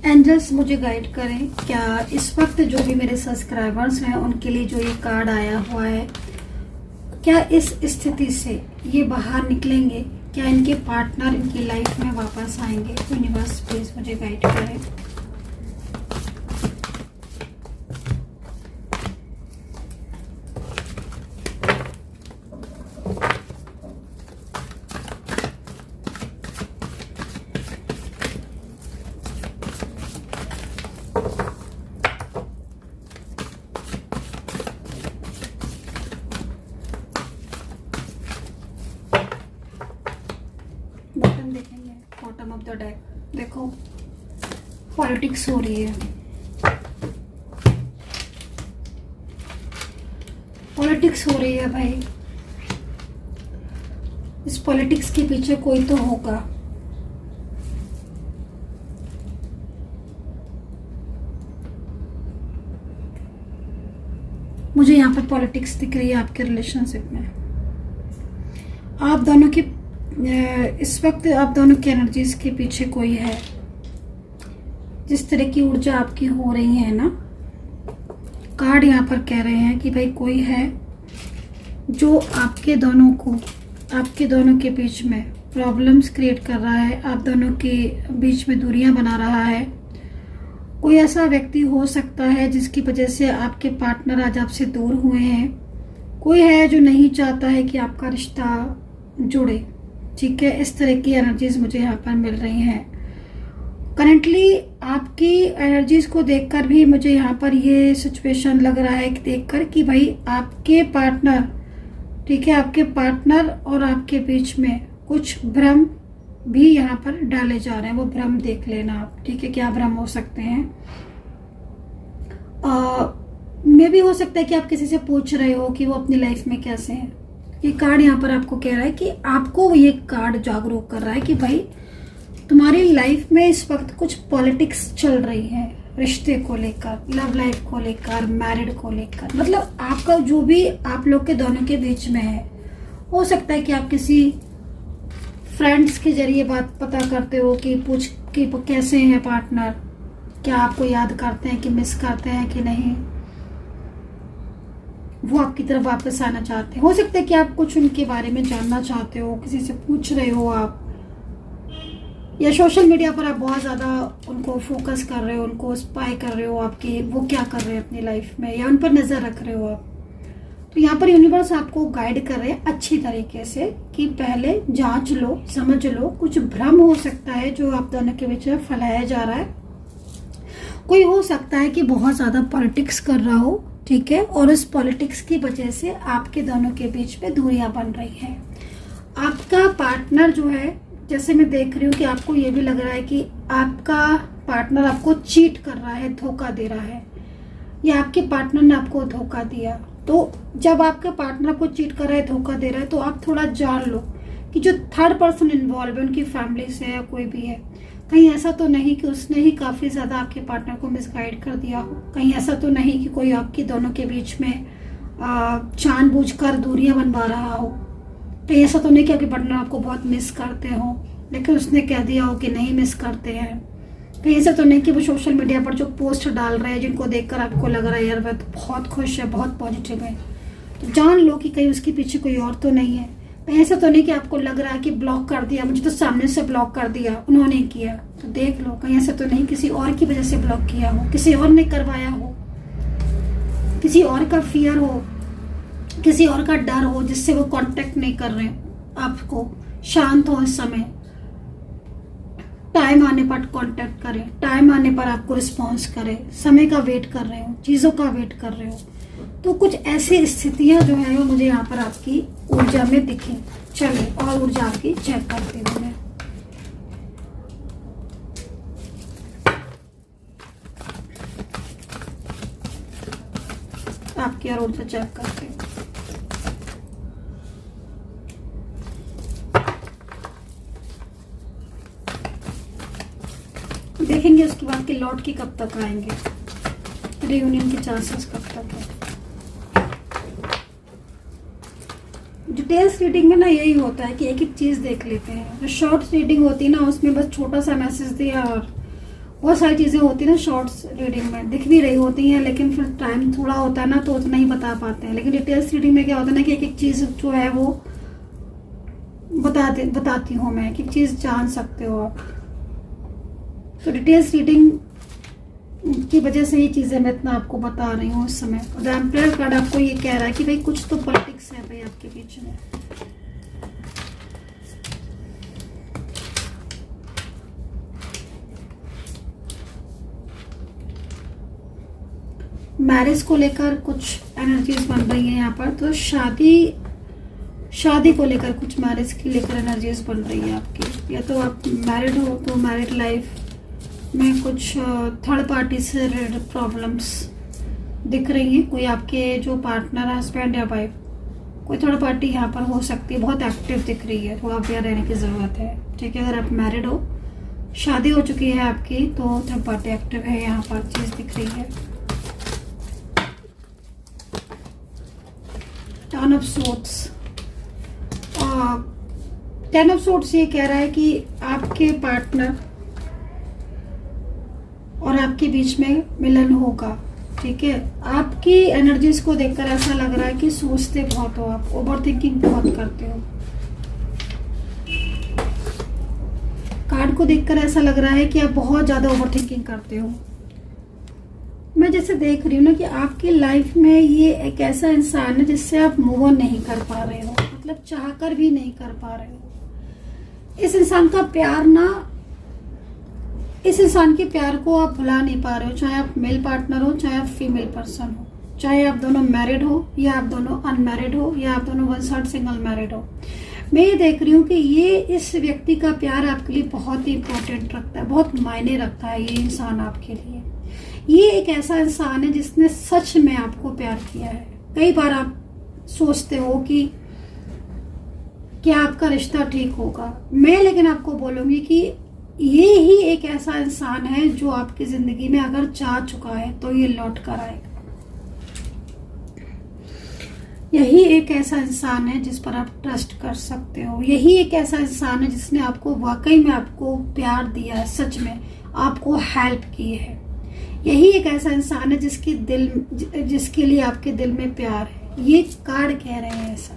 एंजल्स मुझे गाइड करें। क्या इस वक्त जो भी मेरे सब्सक्राइबर्स हैं उनके लिए जो ये कार्ड आया हुआ है, क्या इस स्थिति से ये बाहर निकलेंगे? क्या इनके पार्टनर इनकी लाइफ में वापस आएंगे? यूनिवर्स प्लीज मुझे गाइड करें। बॉटम देखेंगे, बॉटम ऑफ द डेक देखो, पॉलिटिक्स हो रही है, पॉलिटिक्स हो रही है भाई। इस पॉलिटिक्स के पीछे कोई तो होगा, मुझे यहाँ पर पॉलिटिक्स दिख रही है आपके रिलेशनशिप में। आप दोनों की इस वक्त आप दोनों की एनर्जीज के पीछे कोई है। जिस तरह की ऊर्जा आपकी हो रही है ना, कार्ड यहाँ पर कह रहे हैं कि भाई कोई है जो आपके दोनों के बीच में प्रॉब्लम्स क्रिएट कर रहा है, आप दोनों के बीच में दूरियां बना रहा है। कोई ऐसा व्यक्ति हो सकता है जिसकी वजह से आपके पार्टनर आज आपसे दूर हुए हैं। कोई है जो नहीं चाहता है कि आपका रिश्ता जुड़े। ठीक है, इस तरह की एनर्जीज मुझे यहाँ पर मिल रही हैं। करंटली आपकी एनर्जीज को देखकर भी मुझे यहाँ पर ये सिचुएशन लग रहा है कि देखकर कि भाई आपके पार्टनर, ठीक है, आपके पार्टनर और आपके बीच में कुछ भ्रम भी यहाँ पर डाले जा रहे हैं। वो भ्रम देख लेना आप, ठीक है, क्या भ्रम हो सकते हैं। मे भी हो सकता है कि आप किसी से पूछ रहे हो कि वो अपनी लाइफ में कैसे हैं। ये कार्ड यहाँ पर आपको कह रहा है कि आपको ये कार्ड जागरूक कर रहा है कि भाई तुम्हारी लाइफ में इस वक्त कुछ पॉलिटिक्स चल रही है, रिश्ते को लेकर, लव लाइफ को लेकर, मैरिड को लेकर। मतलब आपका जो भी आप लोग के दोनों के बीच में है, हो सकता है कि आप किसी फ्रेंड्स के जरिए बात पता करते हो कि पूछ कि कैसे हैं पार्टनर, क्या आपको याद करते हैं कि मिस करते हैं कि नहीं, वो आपकी तरफ वापस आना चाहते हैं। हो सकता है कि आप कुछ उनके बारे में जानना चाहते हो, किसी से पूछ रहे हो आप, या सोशल मीडिया पर आप बहुत ज़्यादा उनको फोकस कर रहे हो, उनको स्पाई कर रहे हो आपकी वो क्या कर रहे हैं अपनी लाइफ में, या उन पर नज़र रख रहे हो आप। तो यहाँ पर यूनिवर्स आपको गाइड कर रहे हैं अच्छी तरीके से कि पहले जांच लो, समझ लो। कुछ भ्रम हो सकता है जो आप दोनों के बीच में फैलाया जा रहा है। कोई हो सकता है कि बहुत ज़्यादा पॉलिटिक्स कर रहा हो, ठीक है, और उस पॉलिटिक्स की वजह से आपके दोनों के बीच में दूरियां बन रही हैं। आपका पार्टनर जो है, जैसे मैं देख रही हूँ कि आपको ये भी लग रहा है कि आपका पार्टनर आपको चीट कर रहा है, धोखा दे रहा है, या आपके पार्टनर ने आपको धोखा दिया। तो जब आपका पार्टनर आपको चीट कर रहा है, धोखा दे रहा है, तो आप थोड़ा जान लो कि जो थर्ड पर्सन इन्वॉल्व है, उनकी फैमिली से या कोई भी है, कहीं ऐसा तो नहीं कि उसने ही काफ़ी ज़्यादा आपके पार्टनर को मिसगाइड कर दिया हो। कहीं ऐसा तो नहीं कि कोई आपके दोनों के बीच में जानबूझकर दूरियां बनवा रहा हो। कहीं ऐसा तो नहीं कि आपके पार्टनर आपको बहुत मिस करते हो लेकिन उसने कह दिया हो कि नहीं मिस करते हैं। कहीं ऐसा तो नहीं कि वो सोशल मीडिया पर जो पोस्ट डाल रहे हैं जिनको देखकर आपको लग रहा है यार वह तो बहुत खुश है, बहुत पॉजिटिव है, तो जान लो कि कहीं उसके पीछे कोई और तो नहीं है। कहीं ऐसा तो नहीं कि आपको लग रहा है कि ब्लॉक कर दिया, मुझे तो सामने से ब्लॉक कर दिया, उन्होंने किया, तो देख लो कहीं ऐसा तो नहीं किसी और की वजह से ब्लॉक किया हो, किसी और ने करवाया हो, किसी और का फियर हो, किसी और का डर हो जिससे वो कांटेक्ट नहीं कर रहे आपको। शांत हो इस समय, टाइम आने पर कांटेक्ट करें, टाइम आने पर आपको रिस्पॉन्स करें, समय का वेट कर रहे हो, चीज़ों का वेट कर रहे हो। तो कुछ ऐसी स्थितियां जो है वो मुझे यहाँ पर आपकी ऊर्जा में दिखी। चलिए और ऊर्जा आपकी चेक करती हूँ मैं। आपकी और ऊर्जा चेक करती हूँ। देखेंगे उसके बाद कि लौट के कब तक आएंगे, रियूनियन के चांसेस कब तक है। डिटेल्स रीडिंग में ना यही होता है कि एक एक चीज़ देख लेते हैं। जो शॉर्ट्स रीडिंग होती है ना उसमें बस छोटा सा मैसेज दिया और बहुत सारी चीज़ें होती है ना शॉर्ट्स रीडिंग में दिख भी रही होती हैं, लेकिन फिर टाइम थोड़ा होता है ना तो उतना ही बता पाते हैं। लेकिन डिटेल्स रीडिंग में क्या होता है ना कि एक एक चीज़ जो है वो बताती हूँ मैं, एक एक चीज़ जान सकते हो आप। तो डिटेल्स रीडिंग की वजह से ये चीज़ें मैं इतना आपको बता रही हूँ इस समय। द एम्पायर कार्ड आपको ये कह रहा है कि भाई कुछ तो पॉलिटिक्स है भाई आपके बीच में। मैरिज को लेकर कुछ एनर्जीज बन रही है यहाँ पर। तो शादी को लेकर कुछ मैरिज की लेकर एनर्जीज बन रही है आपकी। या तो आप मैरिड हो तो मैरिड लाइफ में कुछ थर्ड पार्टी से रिलेटेड प्रॉब्लम्स दिख रही हैं। कोई आपके जो पार्टनर हस्बैंड या वाइफ, कोई थर्ड पार्टी यहाँ पर हो सकती है, बहुत एक्टिव दिख रही है, थोड़ा अवेयर रहने की ज़रूरत है। ठीक है, अगर आप मैरिड हो, शादी हो चुकी है आपकी, तो थर्ड पार्टी एक्टिव है, यहाँ पर चीज़ दिख रही है। One of sorts. 10 of sorts ये कह रहा है कि आपके पार्टनर और आपके बीच में मिलन होगा, ठीक है। आपकी एनर्जीज को देखकर ऐसा लग रहा है कि सोचते बहुत हो, आप ओवर थिंकिंग बहुत करते हो। कार्ड को देखकर ऐसा लग रहा है कि आप बहुत ज्यादा ओवर थिंकिंग करते हो। मैं जैसे देख रही हूँ ना कि आपकी लाइफ में ये एक ऐसा इंसान है जिससे आप मूव ऑन नहीं कर पा रहे हो, मतलब चाहकर भी नहीं कर पा रहे हो। इस इंसान का प्यार ना, इस इंसान के प्यार को आप भुला नहीं पा रहे हो, चाहे आप मेल पार्टनर हो, चाहे आप फीमेल पर्सन हो, चाहे आप दोनों मैरिड हो या आप दोनों अनमैरिड हो या आप दोनों वन साइड सिंगल मैरिड हो। मैं ये देख रही हूँ कि ये इस व्यक्ति का प्यार आपके लिए बहुत ही इंपॉर्टेंट रखता है, बहुत मायने रखता है ये इंसान आपके लिए। ये एक ऐसा इंसान है जिसने सच में आपको प्यार किया है। कई बार आप सोचते हो कि क्या आपका रिश्ता ठीक होगा, मैं लेकिन आपको बोलूंगी कि ये ही एक ऐसा इंसान है जो आपकी जिंदगी में अगर चाह चुका है तो ये लौट कर आएगा। यही एक ऐसा इंसान है जिस पर आप ट्रस्ट कर सकते हो। यही एक ऐसा इंसान है जिसने आपको वाकई में आपको प्यार दिया है, सच में आपको हेल्प की है। यही एक ऐसा इंसान है जिसके लिए आपके दिल में प्यार है। ये कार्ड कह रहे हैं ऐसा।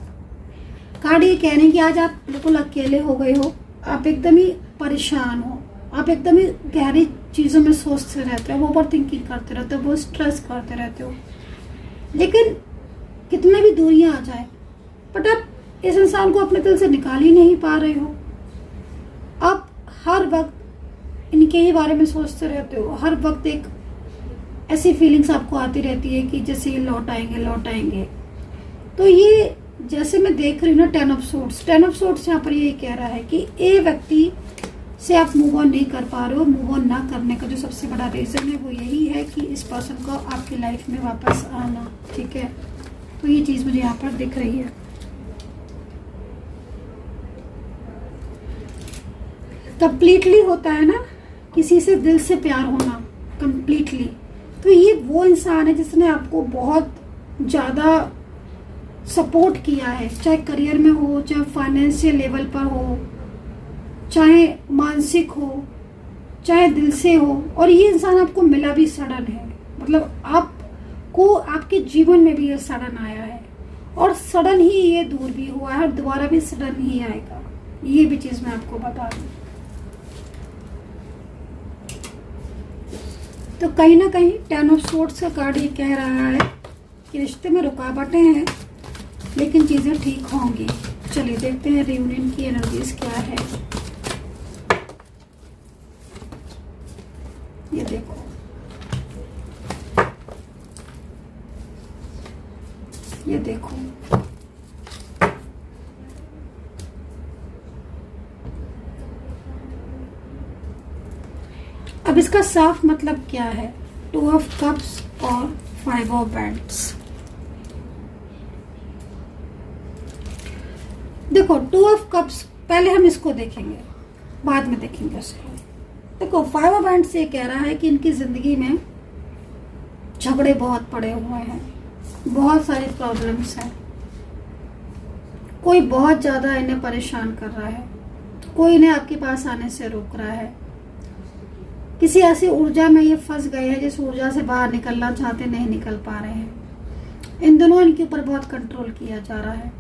कार्ड ये कह रहे हैं कि आज आप बिल्कुल अकेले हो गए हो, आप एकदम ही परेशान हो, आप एकदम ही गहरी चीजों में सोचते रहते हो, ओवर थिंकिंग करते रहते हो, बहुत स्ट्रेस करते रहते हो। लेकिन कितने भी दूरियां आ जाए, बट आप इस इंसान को अपने दिल से निकाल ही नहीं पा रहे हो। आप हर वक्त इनके ही बारे में सोचते रहते हो, हर वक्त एक ऐसी फीलिंग्स आपको आती रहती है कि जैसे ये लौट आएंगे लौट आएंगे। तो ये जैसे मैं देख रही हूँ ना 10 ऑफ सोर्ट्स यहाँ पर ये कह रहा है कि ये व्यक्ति से आप मूव ऑन नहीं कर पा रहे हो। मूव ऑन ना करने का जो सबसे बड़ा रीजन है वो यही है कि इस पर्सन को आपकी लाइफ में वापस आना, ठीक है। तो ये चीज मुझे यहाँ पर दिख रही है। कंप्लीटली होता है ना किसी से दिल से प्यार होना, कंप्लीटली। तो ये वो इंसान है जिसने आपको बहुत ज्यादा सपोर्ट किया है, चाहे करियर में हो, चाहे फाइनेंशियल लेवल पर हो, चाहे मानसिक हो, चाहे दिल से हो। और ये इंसान आपको मिला भी सडन है, मतलब आपको आपके जीवन में भी ये सडन आया है और सडन ही ये दूर भी हुआ है और दोबारा भी सडन ही आएगा। ये भी चीज मैं आपको बता दूं। तो कहीं ना कहीं 10 ऑफ सोर्ट्स का कार्ड ये कह रहा है कि रिश्ते में रुकावटें हैं लेकिन चीजें ठीक होंगी। चलिए देखते हैं रियूनियन की एनर्जीज क्या है। ये देखो, ये देखो, अब इसका साफ मतलब क्या है? 2 ऑफ कप्स और 5 ऑफ बैंड्स। देखो 2 ऑफ कप्स, पहले हम इसको देखेंगे, बाद में देखेंगे उसको। देखो 5 ऑफ बैंड्स ये कह रहा है कि इनकी जिंदगी में झगड़े बहुत पड़े हुए हैं, बहुत सारी प्रॉब्लम्स हैं, कोई बहुत ज्यादा इन्हें परेशान कर रहा है, कोई इन्हें आपके पास आने से रोक रहा है, किसी ऐसी ऊर्जा में ये फंस गए हैं जिस ऊर्जा से बाहर निकलना चाहते नहीं निकल पा रहे हैं। इन दोनों इनके ऊपर बहुत कंट्रोल किया जा रहा है।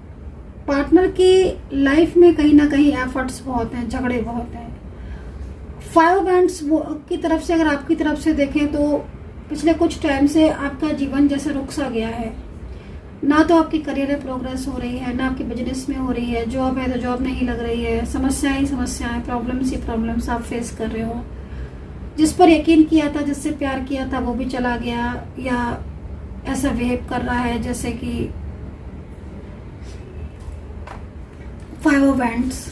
पार्टनर की लाइफ में कहीं ना कहीं एफर्ट्स बहुत हैं, झगड़े बहुत हैं। 5 बैंड्स की तरफ से, अगर आपकी तरफ से देखें तो पिछले कुछ टाइम से आपका जीवन जैसे रुक सा गया है। ना तो आपकी करियर में प्रोग्रेस हो रही है, ना आपके बिजनेस में हो रही है। जॉब है तो जॉब नहीं लग रही है, समस्याएं ही समस्याएं, प्रॉब्लम्स ही प्रॉब्लम्स आप फेस कर रहे हो। जिस पर यकीन किया था, जिससे प्यार किया था, वो भी चला गया या ऐसा बिहेव कर रहा है जैसे कि 5 ऑफ बैंड्स,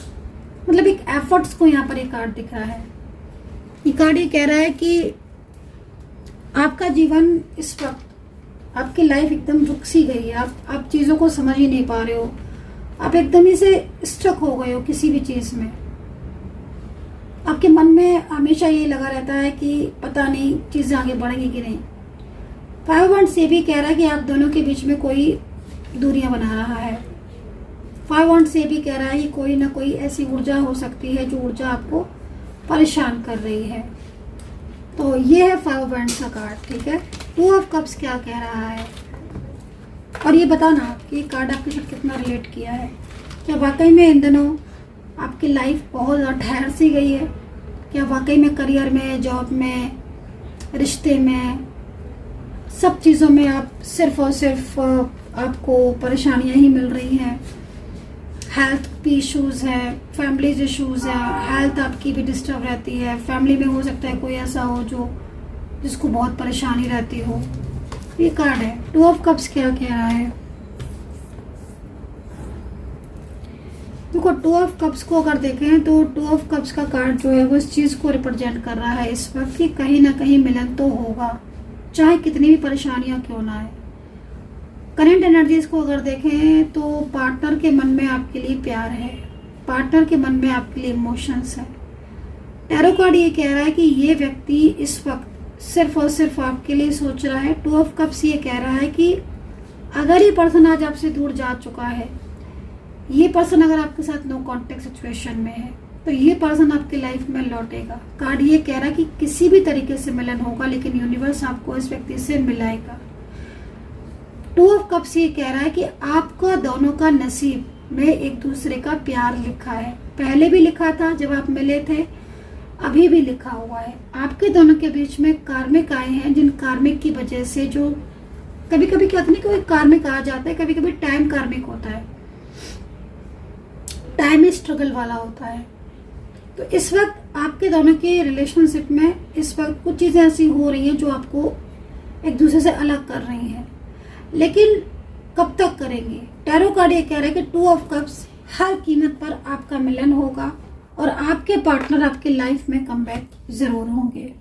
मतलब एक एफर्ट्स को यहाँ पर एक कार्ड दिख रहा है। ये कार्ड ये कह रहा है कि आपका जीवन इस वक्त, आपकी लाइफ एकदम रुक सी गई है। आप चीजों को समझ ही नहीं पा रहे हो, आप एकदम ही से स्टक हो गए हो किसी भी चीज में। आपके मन में हमेशा ये लगा रहता है कि पता नहीं चीजें आगे बढ़ेंगी कि नहीं। 5 बैंड्स ये भी कह रहा है कि आप दोनों के बीच में कोई दूरियां बना रहा है। 5 वॉन्ड्स ये भी कह रहा है कि कोई ना कोई ऐसी ऊर्जा हो सकती है जो ऊर्जा आपको परेशान कर रही है। तो ये है 5 वॉन्ड्स का कार्ड, ठीक है। 2 ऑफ कप्स क्या कह रहा है, और ये बताना कि ये कार्ड आपके साथ कितना रिलेट किया है। क्या वाकई में इन दिनों आपकी लाइफ बहुत ज़्यादा ठहर सी गई है? क्या वाकई में करियर में, जॉब में, रिश्ते में, सब चीज़ों में आप सिर्फ और सिर्फ आपको परेशानियां ही मिल रही हैं? हेल्थ भी इश्यूज़ है, फैमिली इश्यूज़ है, हेल्थ आपकी भी डिस्टर्ब रहती है। फैमिली में हो सकता है कोई ऐसा हो जो जिसको बहुत परेशानी रहती हो। ये कार्ड है 2 ऑफ कप्स क्या कह रहा है। देखो 2 ऑफ कप्स को अगर देखें तो 2 ऑफ कप्स का कार्ड जो है वो इस चीज़ को रिप्रेजेंट कर रहा है इस वक्त कि कहीं ना कहीं मिलन तो होगा, चाहे कितनी भी परेशानियां क्यों ना आए। करंट एनर्जीज को अगर देखें तो पार्टनर के मन में आपके लिए प्यार है, पार्टनर के मन में आपके लिए इमोशंस है। टैरो कार्ड ये कह रहा है कि ये व्यक्ति इस वक्त सिर्फ और सिर्फ आपके लिए सोच रहा है। 2 ऑफ कप्स ये कह रहा है कि अगर ये पर्सन आज आपसे दूर जा चुका है, ये पर्सन अगर आपके साथ नो कॉन्टेक्ट सिचुएशन में है, तो ये पर्सन आपकी लाइफ में लौटेगा। कार्ड ये कह रहा है कि किसी भी तरीके से मिलन होगा, लेकिन यूनिवर्स आपको इस व्यक्ति से मिलाएगा। 2 ऑफ कप्स ये कह रहा है कि आपका दोनों का नसीब में एक दूसरे का प्यार लिखा है। पहले भी लिखा था जब आप मिले थे, अभी भी लिखा हुआ है। आपके दोनों के बीच में कार्मिक आए हैं, जिन कार्मिक की वजह से जो कभी कभी क्या होता है, कोई कार्मिक आ जाता है, कभी कभी टाइम कार्मिक होता है, टाइम स्ट्रगल वाला होता है। तो इस वक्त आपके दोनों के रिलेशनशिप में इस वक्त कुछ चीज़ें ऐसी हो रही हैं जो आपको एक दूसरे से अलग कर रही हैं, लेकिन कब तक करेंगे? टैरो कार्ड ये कह रहा है कि 2 ऑफ कप्स हर कीमत पर आपका मिलन होगा और आपके पार्टनर आपकी लाइफ में कमबैक जरूर होंगे।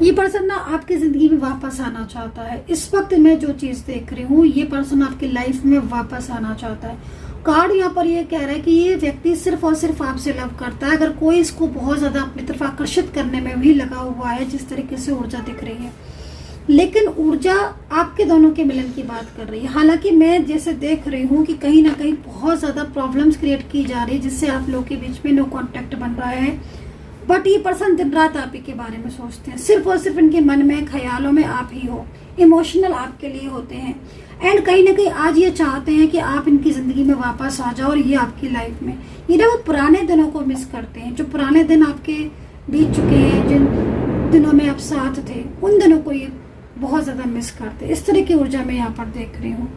ये पर्सन ना आपकी जिंदगी में वापस आना चाहता है। इस वक्त मैं जो चीज देख रही हूँ, ये पर्सन आपकी लाइफ में वापस आना चाहता है। कार्ड यहाँ पर ये कह रहा है कि ये व्यक्ति सिर्फ और सिर्फ आपसे लव करता है। अगर कोई इसको बहुत ज्यादा अपनी तरफ आकर्षित करने में भी लगा हुआ है, जिस तरीके से ऊर्जा दिख रही है, लेकिन ऊर्जा आपके दोनों के मिलन की बात कर रही है। हालांकि मैं जैसे देख रही हूँ कि कहीं ना कहीं बहुत ज्यादा प्रॉब्लम्स क्रिएट की जा रही है, जिससे आप लोगों के बीच में नो कॉन्टेक्ट बन रहा है। बट ये पर्सन दिन रात आप ही के बारे में सोचते हैं, सिर्फ और सिर्फ इनके मन में, ख्यालों में आप ही हो, इमोशनल आपके लिए होते हैं। एंड कहीं ना कहीं आज ये चाहते हैं कि आप इनकी जिंदगी में वापस आ जाओ और ये आपकी लाइफ में, ये ना वो पुराने दिनों को मिस करते हैं, जो पुराने दिन आपके बीत चुके हैं, जिन दिनों में आप साथ थे, उन दिनों को ये बहुत ज्यादा मिस करते हैं। इस तरह की ऊर्जा मैं यहाँ पर देख रही हूँ।